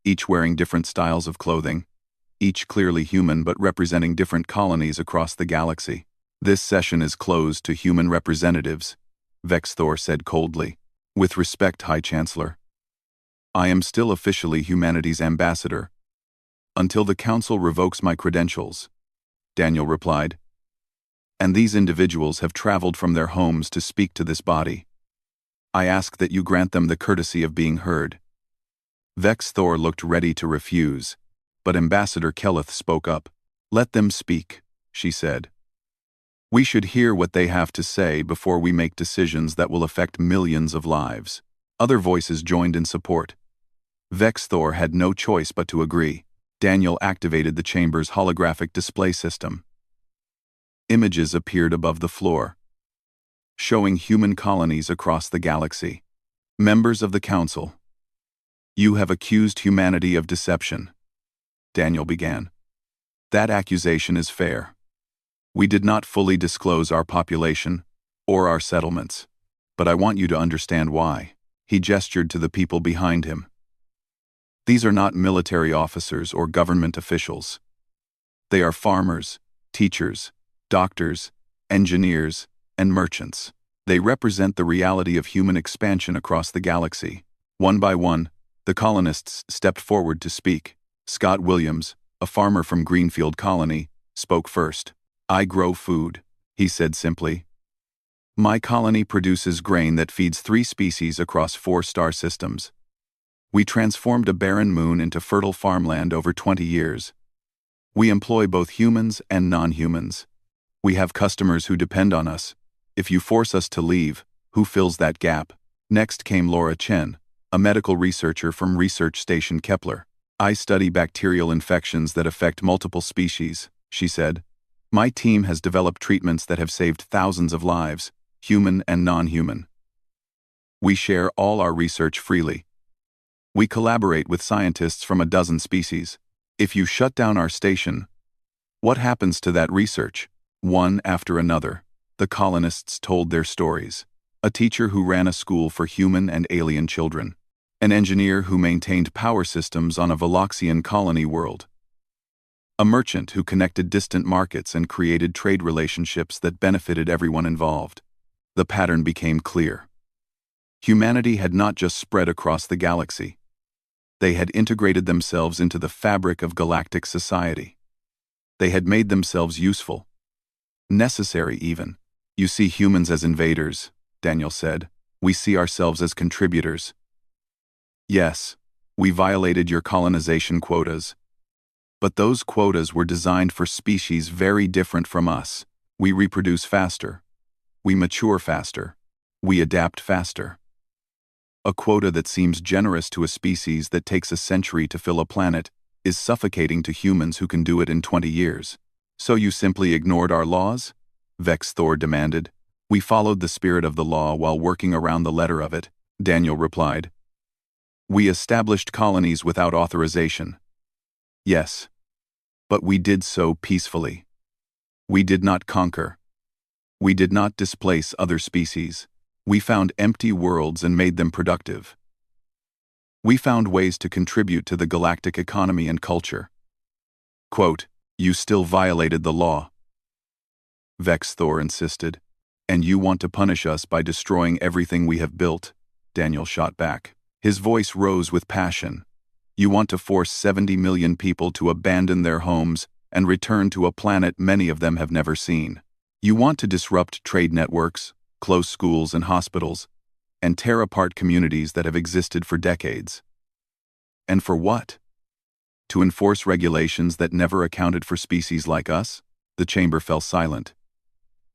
each wearing different styles of clothing, each clearly human but representing different colonies across the galaxy. "This session is closed to human representatives," Vex Thor said coldly. "With respect, High Chancellor, I am still officially humanity's ambassador, until the Council revokes my credentials," Daniel replied. "And these individuals have traveled from their homes to speak to this body. I ask that you grant them the courtesy of being heard." Vex Thor looked ready to refuse, but Ambassador Keleth spoke up. "Let them speak," she said. "We should hear what they have to say before we make decisions that will affect millions of lives." Other voices joined in support. Vex Thor had no choice but to agree. Daniel activated the chamber's holographic display system. Images appeared above the floor, showing human colonies across the galaxy. "Members of the Council, you have accused humanity of deception," Daniel began. "That accusation is fair. We did not fully disclose our population or our settlements, but I want you to understand why." He gestured to the people behind him. "These are not military officers or government officials. They are farmers, teachers, doctors, engineers, and merchants. They represent the reality of human expansion across the galaxy." One by one, the colonists stepped forward to speak. Scott Williams, a farmer from Greenfield Colony, spoke first. "I grow food," he said simply. "My colony produces grain that feeds 3 species across 4 star systems. We transformed a barren moon into fertile farmland over 20 years. We employ both humans and non-humans. We have customers who depend on us. If you force us to leave, who fills that gap?" Next came Laura Chen, a medical researcher from Research Station Kepler. I study bacterial infections that affect multiple species, she said. My team has developed treatments that have saved thousands of lives, human and non-human. We share all our research freely. We collaborate with scientists from a dozen species. If you shut down our station, what happens to that research? One after another, the colonists told their stories. A teacher who ran a school for human and alien children. An engineer who maintained power systems on a Veloxian colony world. A merchant who connected distant markets and created trade relationships that benefited everyone involved. The pattern became clear. Humanity had not just spread across the galaxy. They had integrated themselves into the fabric of galactic society. They had made themselves useful. Necessary even. You see humans as invaders, Daniel said. We see ourselves as contributors. Yes, we violated your colonization quotas. But those quotas were designed for species very different from us. We reproduce faster. We mature faster. We adapt faster. A quota that seems generous to a species that takes a century to fill a planet is suffocating to humans who can do it in 20 years. So you simply ignored our laws? Vex Thor demanded. We followed the spirit of the law while working around the letter of it, Daniel replied. We established colonies without authorization. Yes. But we did so peacefully. We did not conquer. We did not displace other species. We found empty worlds and made them productive. We found ways to contribute to the galactic economy and culture. Quote, you still violated the law. Vex Thor insisted. And you want to punish us by destroying everything we have built, Daniel shot back. His voice rose with passion. You want to force 70 million people to abandon their homes and return to a planet many of them have never seen. You want to disrupt trade networks, close schools and hospitals, and tear apart communities that have existed for decades. And for what? To enforce regulations that never accounted for species like us? The chamber fell silent.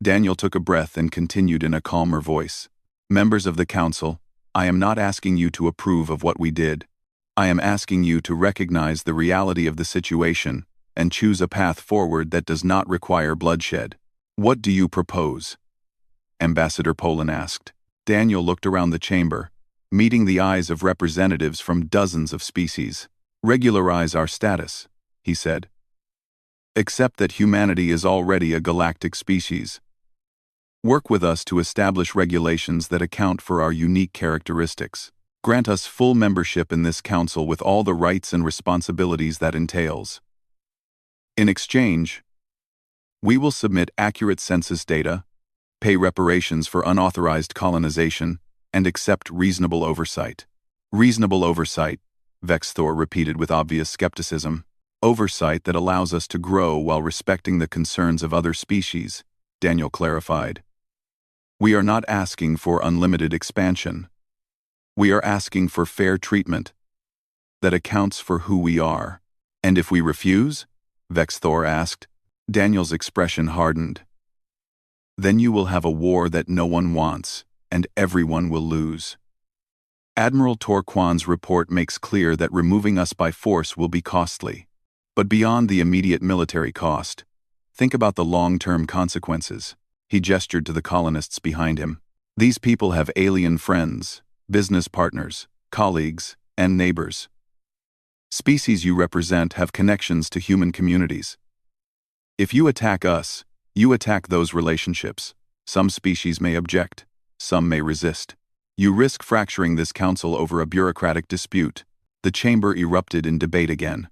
Daniel took a breath and continued in a calmer voice. Members of the council, I am not asking you to approve of what we did. I am asking you to recognize the reality of the situation and choose a path forward that does not require bloodshed. What do you propose? Ambassador Polan asked. Daniel looked around the chamber, meeting the eyes of representatives from dozens of species. Regularize our status, he said. Accept that humanity is already a galactic species. Work with us to establish regulations that account for our unique characteristics. Grant us full membership in this council with all the rights and responsibilities that entails. In exchange, we will submit accurate census data, pay reparations for unauthorized colonization, and accept reasonable oversight. Reasonable oversight, Vex Thor repeated with obvious skepticism. Oversight that allows us to grow while respecting the concerns of other species, Daniel clarified. We are not asking for unlimited expansion. We are asking for fair treatment that accounts for who we are. And if we refuse? Vex Thor asked. Daniel's expression hardened. Then you will have a war that no one wants, and everyone will lose. Admiral Torquan's report makes clear that removing us by force will be costly. But beyond the immediate military cost, think about the long-term consequences. He gestured to the colonists behind him. These people have alien friends, business partners, colleagues, and neighbors. Species you represent have connections to human communities. If you attack us, you attack those relationships. Some species may object, some may resist. You risk fracturing this council over a bureaucratic dispute. The chamber erupted in debate again.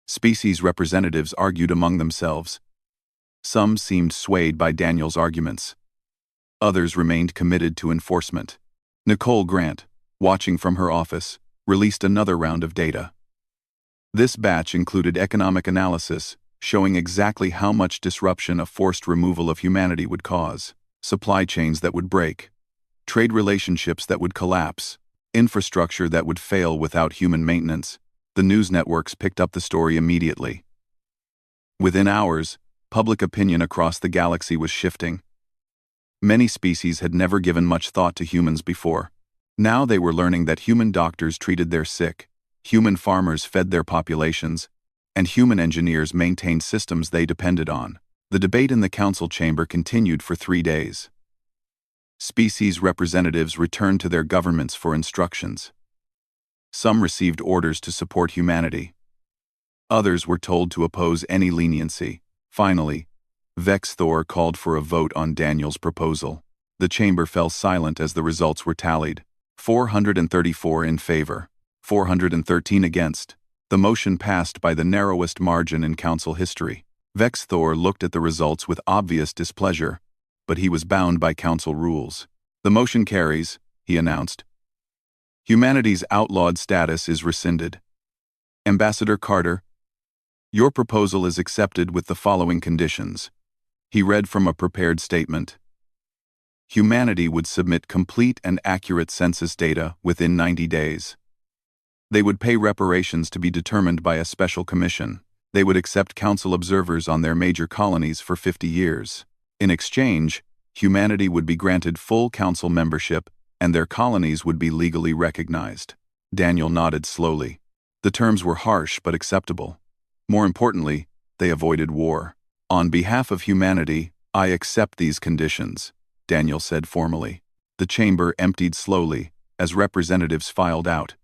Species representatives argued among themselves. Some seemed swayed by Daniel's arguments. Others remained committed to enforcement. Nicole Grant, watching from her office, released another round of data. This batch included economic analysis, showing exactly how much disruption a forced removal of humanity would cause, supply chains that would break, trade relationships that would collapse, infrastructure that would fail without human maintenance. The news networks picked up the story immediately. Within hours, public opinion across the galaxy was shifting. Many species had never given much thought to humans before. Now they were learning that human doctors treated their sick, human farmers fed their populations, and human engineers maintained systems they depended on. The debate in the council chamber continued for 3 days. Species representatives returned to their governments for instructions. Some received orders to support humanity. Others were told to oppose any leniency. Finally, Vex Thor called for a vote on Daniel's proposal. The chamber fell silent as the results were tallied. 434 in favor, 413 against. The motion passed by the narrowest margin in council history. Vex Thor looked at the results with obvious displeasure, but he was bound by council rules. The motion carries, he announced. Humanity's outlawed status is rescinded. Ambassador Carter, your proposal is accepted with the following conditions. He read from a prepared statement. Humanity would submit complete and accurate census data within 90 days. They would pay reparations to be determined by a special commission. They would accept council observers on their major colonies for 50 years. In exchange, humanity would be granted full council membership, and their colonies would be legally recognized. Daniel nodded slowly. The terms were harsh but acceptable. More importantly, they avoided war. On behalf of humanity, I accept these conditions, Daniel said formally. The chamber emptied slowly as representatives filed out.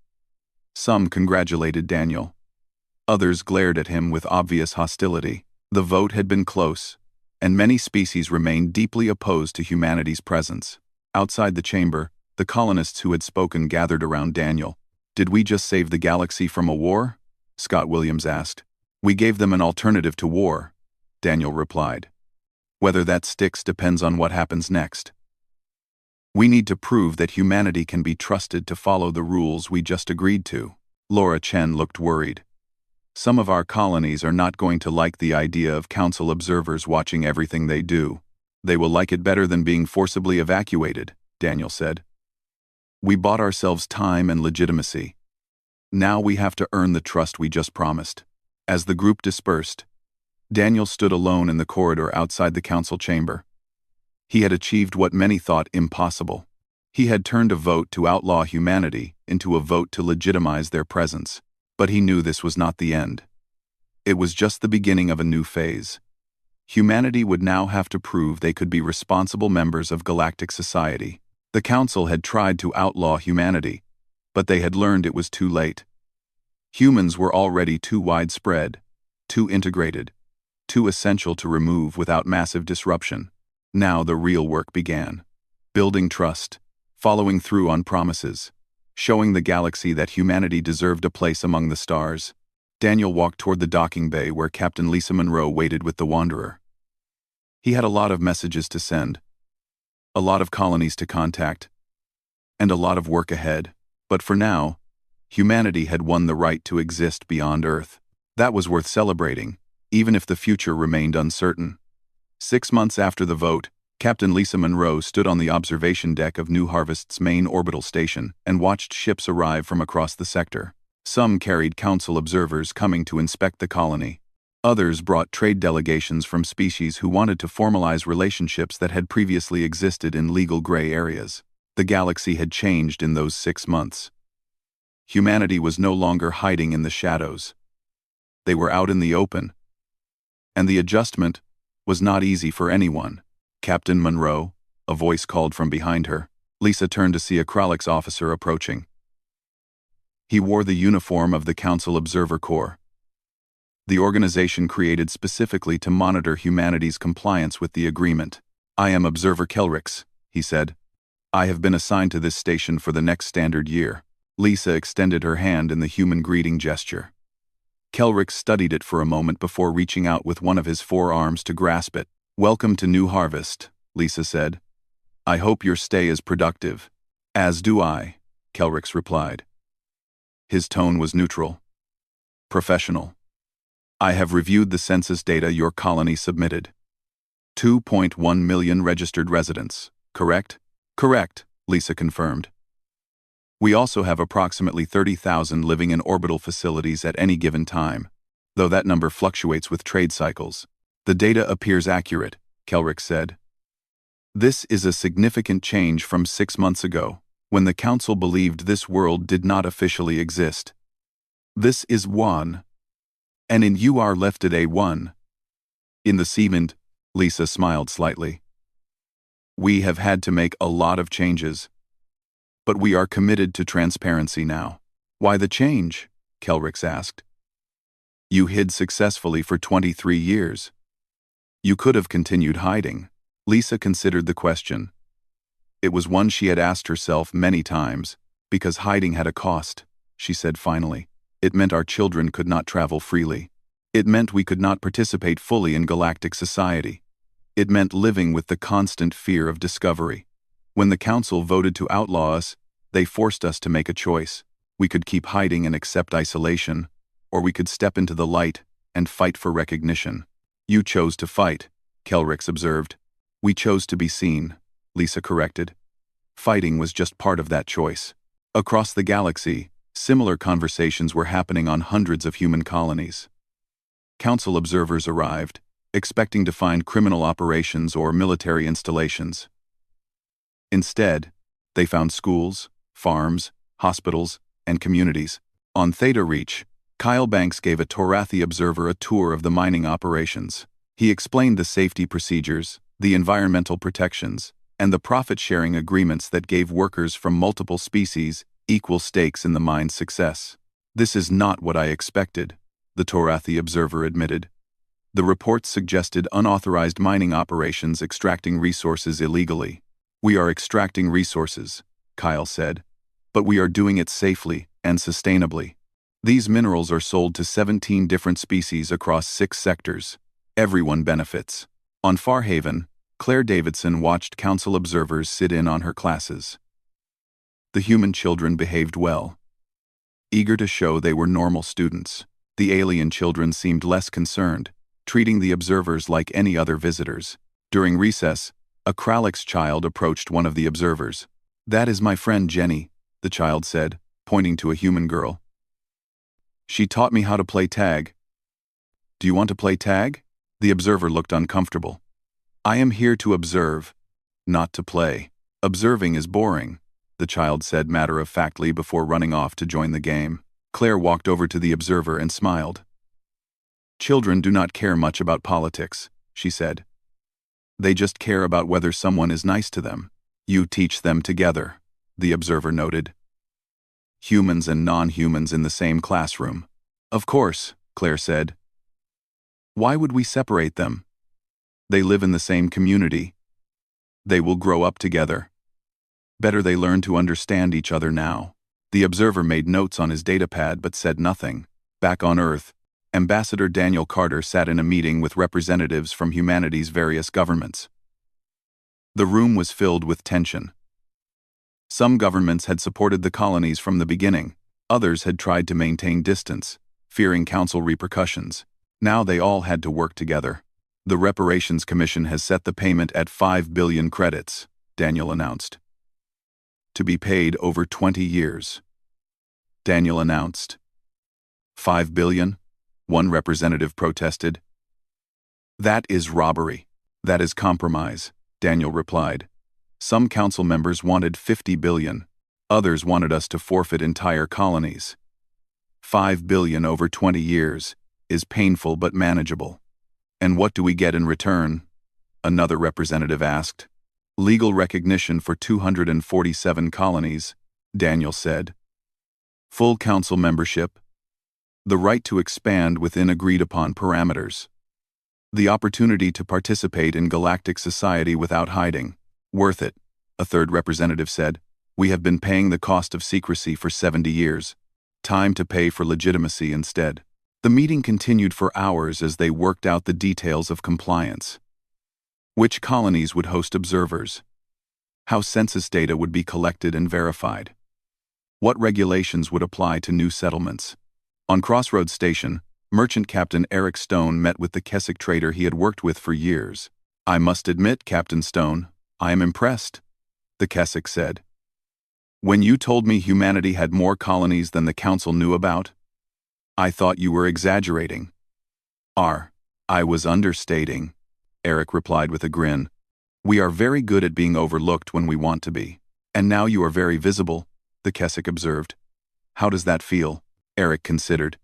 Some congratulated Daniel. Others glared at him with obvious hostility. The vote had been close, and many species remained deeply opposed to humanity's presence. Outside the chamber, the colonists who had spoken gathered around Daniel. Did we just save the galaxy from a war? Scott Williams asked. We gave them an alternative to war, Daniel replied. Whether that sticks depends on what happens next. We need to prove that humanity can be trusted to follow the rules we just agreed to. Laura Chen looked worried. Some of our colonies are not going to like the idea of council observers watching everything they do. They will like it better than being forcibly evacuated, Daniel said. We bought ourselves time and legitimacy. Now we have to earn the trust we just promised. As the group dispersed, Daniel stood alone in the corridor outside the council chamber. He had achieved what many thought impossible. He had turned a vote to outlaw humanity into a vote to legitimize their presence. But he knew this was not the end. It was just the beginning of a new phase. Humanity would now have to prove they could be responsible members of galactic society. The council had tried to outlaw humanity, but they had learned it was too late. Humans were already too widespread, too integrated, too essential to remove without massive disruption. Now the real work began. Building trust, following through on promises, showing the galaxy that humanity deserved a place among the stars. Daniel walked toward the docking bay where Captain Lisa Monroe waited with the Wanderer. He had a lot of messages to send, a lot of colonies to contact, and a lot of work ahead. But for now, humanity had won the right to exist beyond Earth. That was worth celebrating, even if the future remained uncertain. 6 months after the vote, Captain Lisa Monroe stood on the observation deck of New Harvest's main orbital station and watched ships arrive from across the sector. Some carried council observers coming to inspect the colony. Others brought trade delegations from species who wanted to formalize relationships that had previously existed in legal gray areas. The galaxy had changed in those 6 months. Humanity was no longer hiding in the shadows. They were out in the open. And the adjustment was not easy for anyone. Captain Monroe, a voice called from behind her. Lisa turned to see a Kralix officer approaching. He wore the uniform of the Council Observer Corps, the organization created specifically to monitor humanity's compliance with the agreement. I am Observer Kelrix, he said. I have been assigned to this station for the next standard year. Lisa extended her hand in the human greeting gesture. Kelrix studied it for a moment before reaching out with one of his forearms to grasp it. Welcome to New Harvest, Lisa said. I hope your stay is productive. As do I, Kelrix replied. His tone was neutral. Professional. I have reviewed the census data your colony submitted. 2.1 million registered residents, correct? Correct, Lisa confirmed. We also have approximately 30,000 living in orbital facilities at any given time, though that number fluctuates with trade cycles. The data appears accurate, Kelrix said. This is a significant change from 6 months ago, when the Council believed this world did not officially exist. This is one. And in you are left at A1. In the Seaman, Lisa smiled slightly. We have had to make a lot of changes. But we are committed to transparency now. Why the change? Kelrix asked. You hid successfully for 23 years. You could have continued hiding. Lisa considered the question. It was one she had asked herself many times, because hiding had a cost, she said finally. It meant our children could not travel freely. It meant we could not participate fully in galactic society. It meant living with the constant fear of discovery. When the Council voted to outlaw us, they forced us to make a choice. We could keep hiding and accept isolation, or we could step into the light and fight for recognition. You chose to fight, Kelrix observed. We chose to be seen, Lisa corrected. Fighting was just part of that choice. Across the galaxy, similar conversations were happening on hundreds of human colonies. Council observers arrived, expecting to find criminal operations or military installations. Instead, they found schools, farms, hospitals, and communities. On Theta Reach, Kyle Banks gave a Torathi observer a tour of the mining operations. He explained the safety procedures, the environmental protections, and the profit-sharing agreements that gave workers from multiple species equal stakes in the mine's success. This is not what I expected, the Torathi observer admitted. The reports suggested unauthorized mining operations extracting resources illegally. We are extracting resources, Kyle said, but we are doing it safely and sustainably. These minerals are sold to 17 different species across 6 sectors. Everyone benefits. On Farhaven, Claire Davidson watched Council observers sit in on her classes. The human children behaved well. Eager to show they were normal students, the alien children seemed less concerned, treating the observers like any other visitors. During recess, a Kralix child approached one of the observers. That is my friend Jenny, the child said, pointing to a human girl. She taught me how to play tag. Do you want to play tag? The observer looked uncomfortable. I am here to observe, not to play. Observing is boring, the child said matter-of-factly before running off to join the game. Claire walked over to the observer and smiled. Children do not care much about politics, she said. They just care about whether someone is nice to them. You teach them together, the observer noted. Humans and non-humans in the same classroom. Of course, Claire said. Why would we separate them? They live in the same community. They will grow up together. Better they learn to understand each other now. The observer made notes on his datapad but said nothing. Back on Earth, Ambassador Daniel Carter sat in a meeting with representatives from humanity's various governments. The room was filled with tension. Some governments had supported the colonies from the beginning. Others had tried to maintain distance, fearing Council repercussions. Now they all had to work together. The Reparations Commission has set the payment at 5 billion credits, Daniel announced. To be paid over 20 years. Daniel announced. 5 billion? One representative protested. That is robbery. That is compromise, Daniel replied. Some council members wanted 50 billion. Others wanted us to forfeit entire colonies. 5 billion over 20 years is painful but manageable. And what do we get in return? Another representative asked. Legal recognition for 247 colonies, Daniel said. Full council membership. The right to expand within agreed-upon parameters. The opportunity to participate in galactic society without hiding. Worth it, a third representative said. We have been paying the cost of secrecy for 70 years. Time to pay for legitimacy instead. The meeting continued for hours as they worked out the details of compliance. Which colonies would host observers? How census data would be collected and verified? What regulations would apply to new settlements? On Crossroads Station, Merchant Captain Eric Stone met with the Kessick trader he had worked with for years. I must admit, Captain Stone, I am impressed, the Kessick said. When you told me humanity had more colonies than the Council knew about, I thought you were exaggerating. I was understating, Eric replied with a grin. We are very good at being overlooked when we want to be. And now you are very visible, the Keswick observed. How does that feel? Eric considered.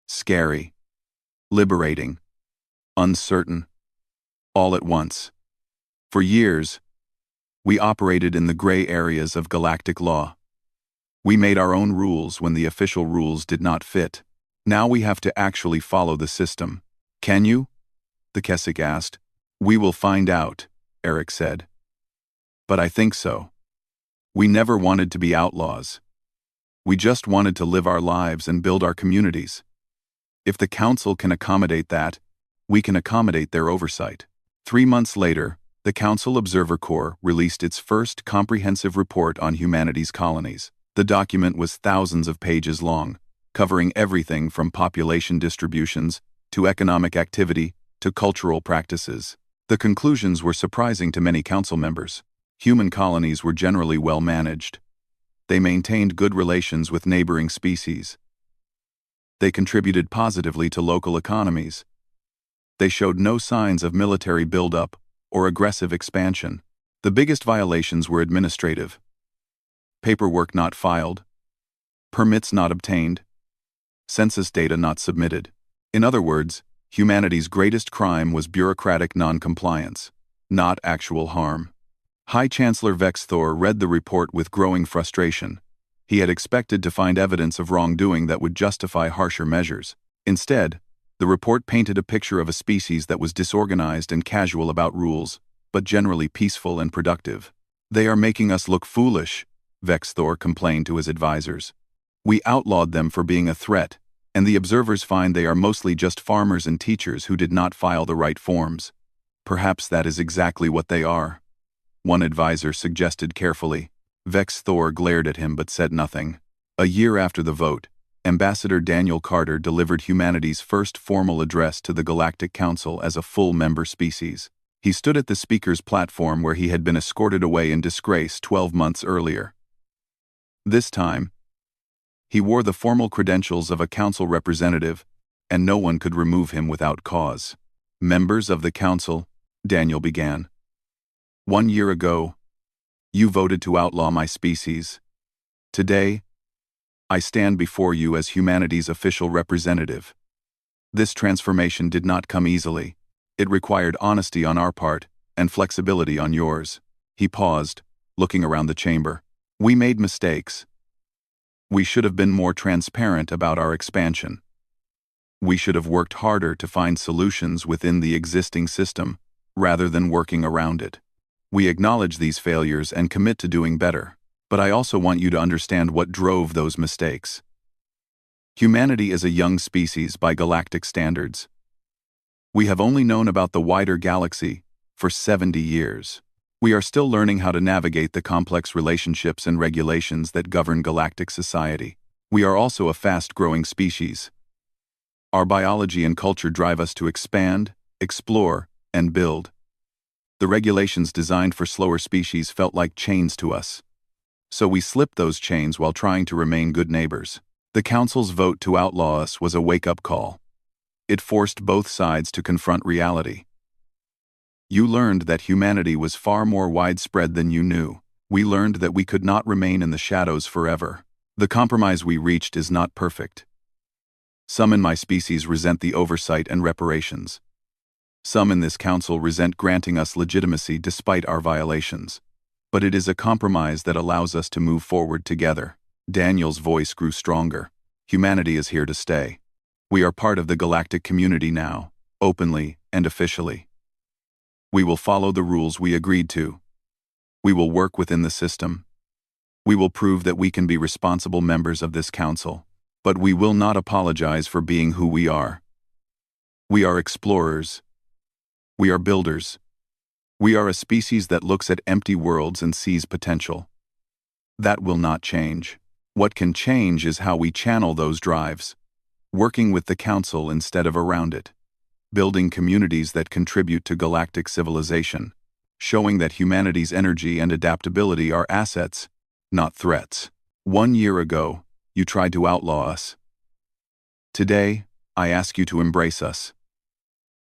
Scary. Liberating. Uncertain. All at once. For years, we operated in the gray areas of galactic law. We made our own rules when the official rules did not fit. Now we have to actually follow the system. Can you? The Keswick asked. We will find out, Eric said. But I think so. We never wanted to be outlaws. We just wanted to live our lives and build our communities. If the Council can accommodate that, we can accommodate their oversight. 3 months later, the Council Observer Corps released its first comprehensive report on humanity's colonies. The document was thousands of pages long, covering everything from population distributions to economic activity to cultural practices. The conclusions were surprising to many council members. Human colonies were generally well managed. They maintained good relations with neighboring species. They contributed positively to local economies. They showed no signs of military buildup or aggressive expansion. The biggest violations were administrative. Paperwork not filed. Permits not obtained. Census data not submitted. In other words, humanity's greatest crime was bureaucratic non-compliance, not actual harm. High Chancellor Vex Thor read the report with growing frustration. He had expected to find evidence of wrongdoing that would justify harsher measures. Instead, the report painted a picture of a species that was disorganized and casual about rules, but generally peaceful and productive. They are making us look foolish, Vex Thor complained to his advisors. We outlawed them for being a threat, and the observers find they are mostly just farmers and teachers who did not file the right forms. Perhaps that is exactly what they are. One advisor suggested carefully. Vex Thor glared at him but said nothing. A year after the vote, Ambassador Daniel Carter delivered humanity's first formal address to the Galactic Council as a full member species. He stood at the speaker's platform where he had been escorted away in disgrace 12 months earlier. This time, he wore the formal credentials of a council representative, and no one could remove him without cause. Members of the council, Daniel began. 1 year ago, you voted to outlaw my species. Today, I stand before you as humanity's official representative. This transformation did not come easily. It required honesty on our part and flexibility on yours. He paused, looking around the chamber. We made mistakes. We should have been more transparent about our expansion. We should have worked harder to find solutions within the existing system, rather than working around it. We acknowledge these failures and commit to doing better, but I also want you to understand what drove those mistakes. Humanity is a young species by galactic standards. We have only known about the wider galaxy for 70 years. We are still learning how to navigate the complex relationships and regulations that govern galactic society. We are also a fast-growing species. Our biology and culture drive us to expand, explore, and build. The regulations designed for slower species felt like chains to us. So we slipped those chains while trying to remain good neighbors. The Council's vote to outlaw us was a wake-up call. It forced both sides to confront reality. You learned that humanity was far more widespread than you knew. We learned that we could not remain in the shadows forever. The compromise we reached is not perfect. Some in my species resent the oversight and reparations. Some in this council resent granting us legitimacy despite our violations. But it is a compromise that allows us to move forward together. Daniel's voice grew stronger. Humanity is here to stay. We are part of the galactic community now, openly and officially. We will follow the rules we agreed to. We will work within the system. We will prove that we can be responsible members of this council. But we will not apologize for being who we are. We are explorers. We are builders. We are a species that looks at empty worlds and sees potential. That will not change. What can change is how we channel those drives, working with the Council instead of around it, building communities that contribute to galactic civilization, showing that humanity's energy and adaptability are assets, not threats. 1 year ago, you tried to outlaw us. Today, I ask you to embrace us.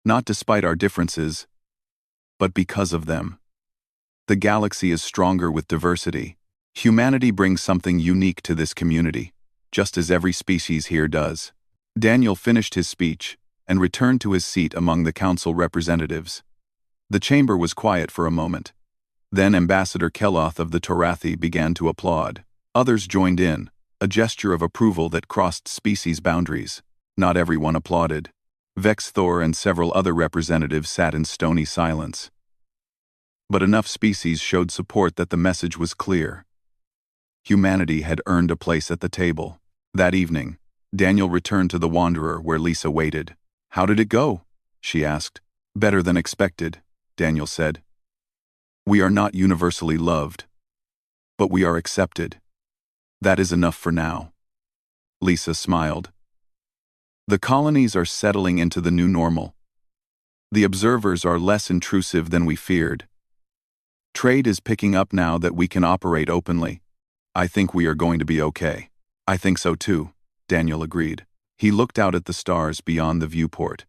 Not despite our differences, but because of them. The galaxy is stronger with diversity, Humanity brings something unique to this community, just as every species here does. Daniel finished his speech and returned to his seat among the council representatives. The chamber was quiet for a moment. Then Ambassador Keloth of the Torathi began to applaud. Others joined in, a gesture of approval that crossed species boundaries. Not everyone applauded. Vex Thor and several other representatives sat in stony silence. But enough species showed support that the message was clear. Humanity had earned a place at the table. That evening, Daniel returned to the Wanderer where Lisa waited. "How did it go?" she asked. "Better than expected," Daniel said. "We are not universally loved, but we are accepted. That is enough for now." Lisa smiled. "The colonies are settling into the new normal. The observers are less intrusive than we feared. Trade is picking up now that we can operate openly. I think we are going to be okay." "I think so too," Daniel agreed. He looked out at the stars beyond the viewport.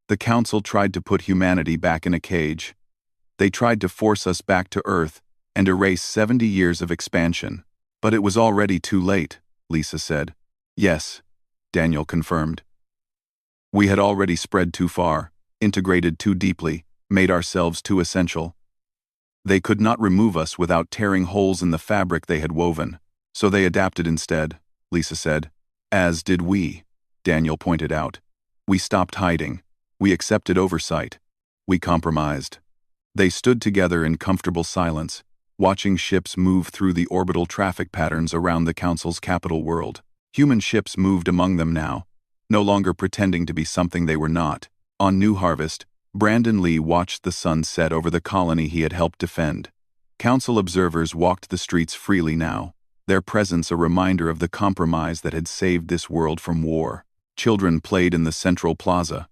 The council tried to put humanity back in a cage. They tried to force us back to Earth and erase 70 years of expansion. "But it was already too late," Lisa said. "Yes," Daniel confirmed. "We had already spread too far, integrated too deeply, made ourselves too essential. They could not remove us without tearing holes in the fabric they had woven, so they adapted instead," Lisa said. "As did we," Daniel pointed out. "We stopped hiding. We accepted oversight. We compromised." They stood together in comfortable silence, watching ships move through the orbital traffic patterns around the Council's capital world. Human ships moved among them now, no longer pretending to be something they were not. On New Harvest, Brandon Lee watched the sun set over the colony he had helped defend. Council observers walked the streets freely now, their presence a reminder of the compromise that had saved this world from war. Children played in the central plaza,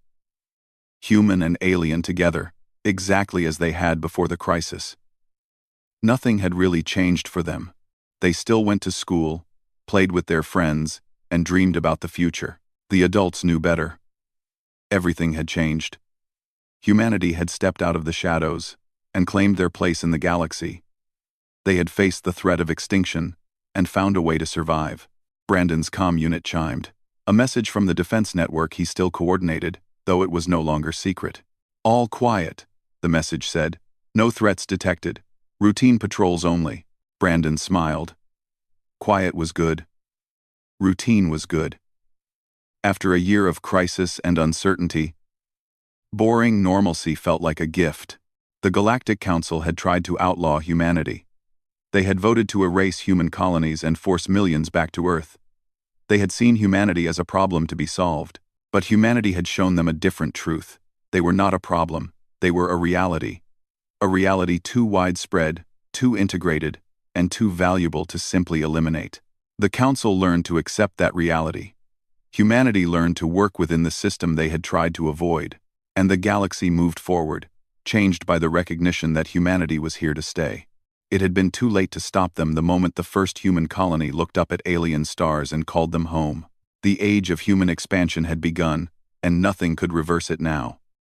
human and alien together, exactly as they had before the crisis. Nothing had really changed for them. They still went to school, played with their friends, and dreamed about the future. The adults knew better. Everything had changed. Humanity had stepped out of the shadows and claimed their place in the galaxy. They had faced the threat of extinction and found a way to survive. Brandon's comm unit chimed. A message from the defense network he still coordinated, though it was no longer secret. "All quiet," the message said. "No threats detected. Routine patrols only." Brandon smiled. Quiet was good. Routine was good. After a year of crisis and uncertainty, boring normalcy felt like a gift. The Galactic Council had tried to outlaw humanity. They had voted to erase human colonies and force millions back to Earth. They had seen humanity as a problem to be solved, but humanity had shown them a different truth. They were not a problem, they were a reality. A reality too widespread, too integrated, and too valuable to simply eliminate. The Council learned to accept that reality. Humanity learned to work within the system they had tried to avoid, and the galaxy moved forward, changed by the recognition that humanity was here to stay. It had been too late to stop them the moment the first human colony looked up at alien stars and called them home. The age of human expansion had begun, and nothing could reverse it now.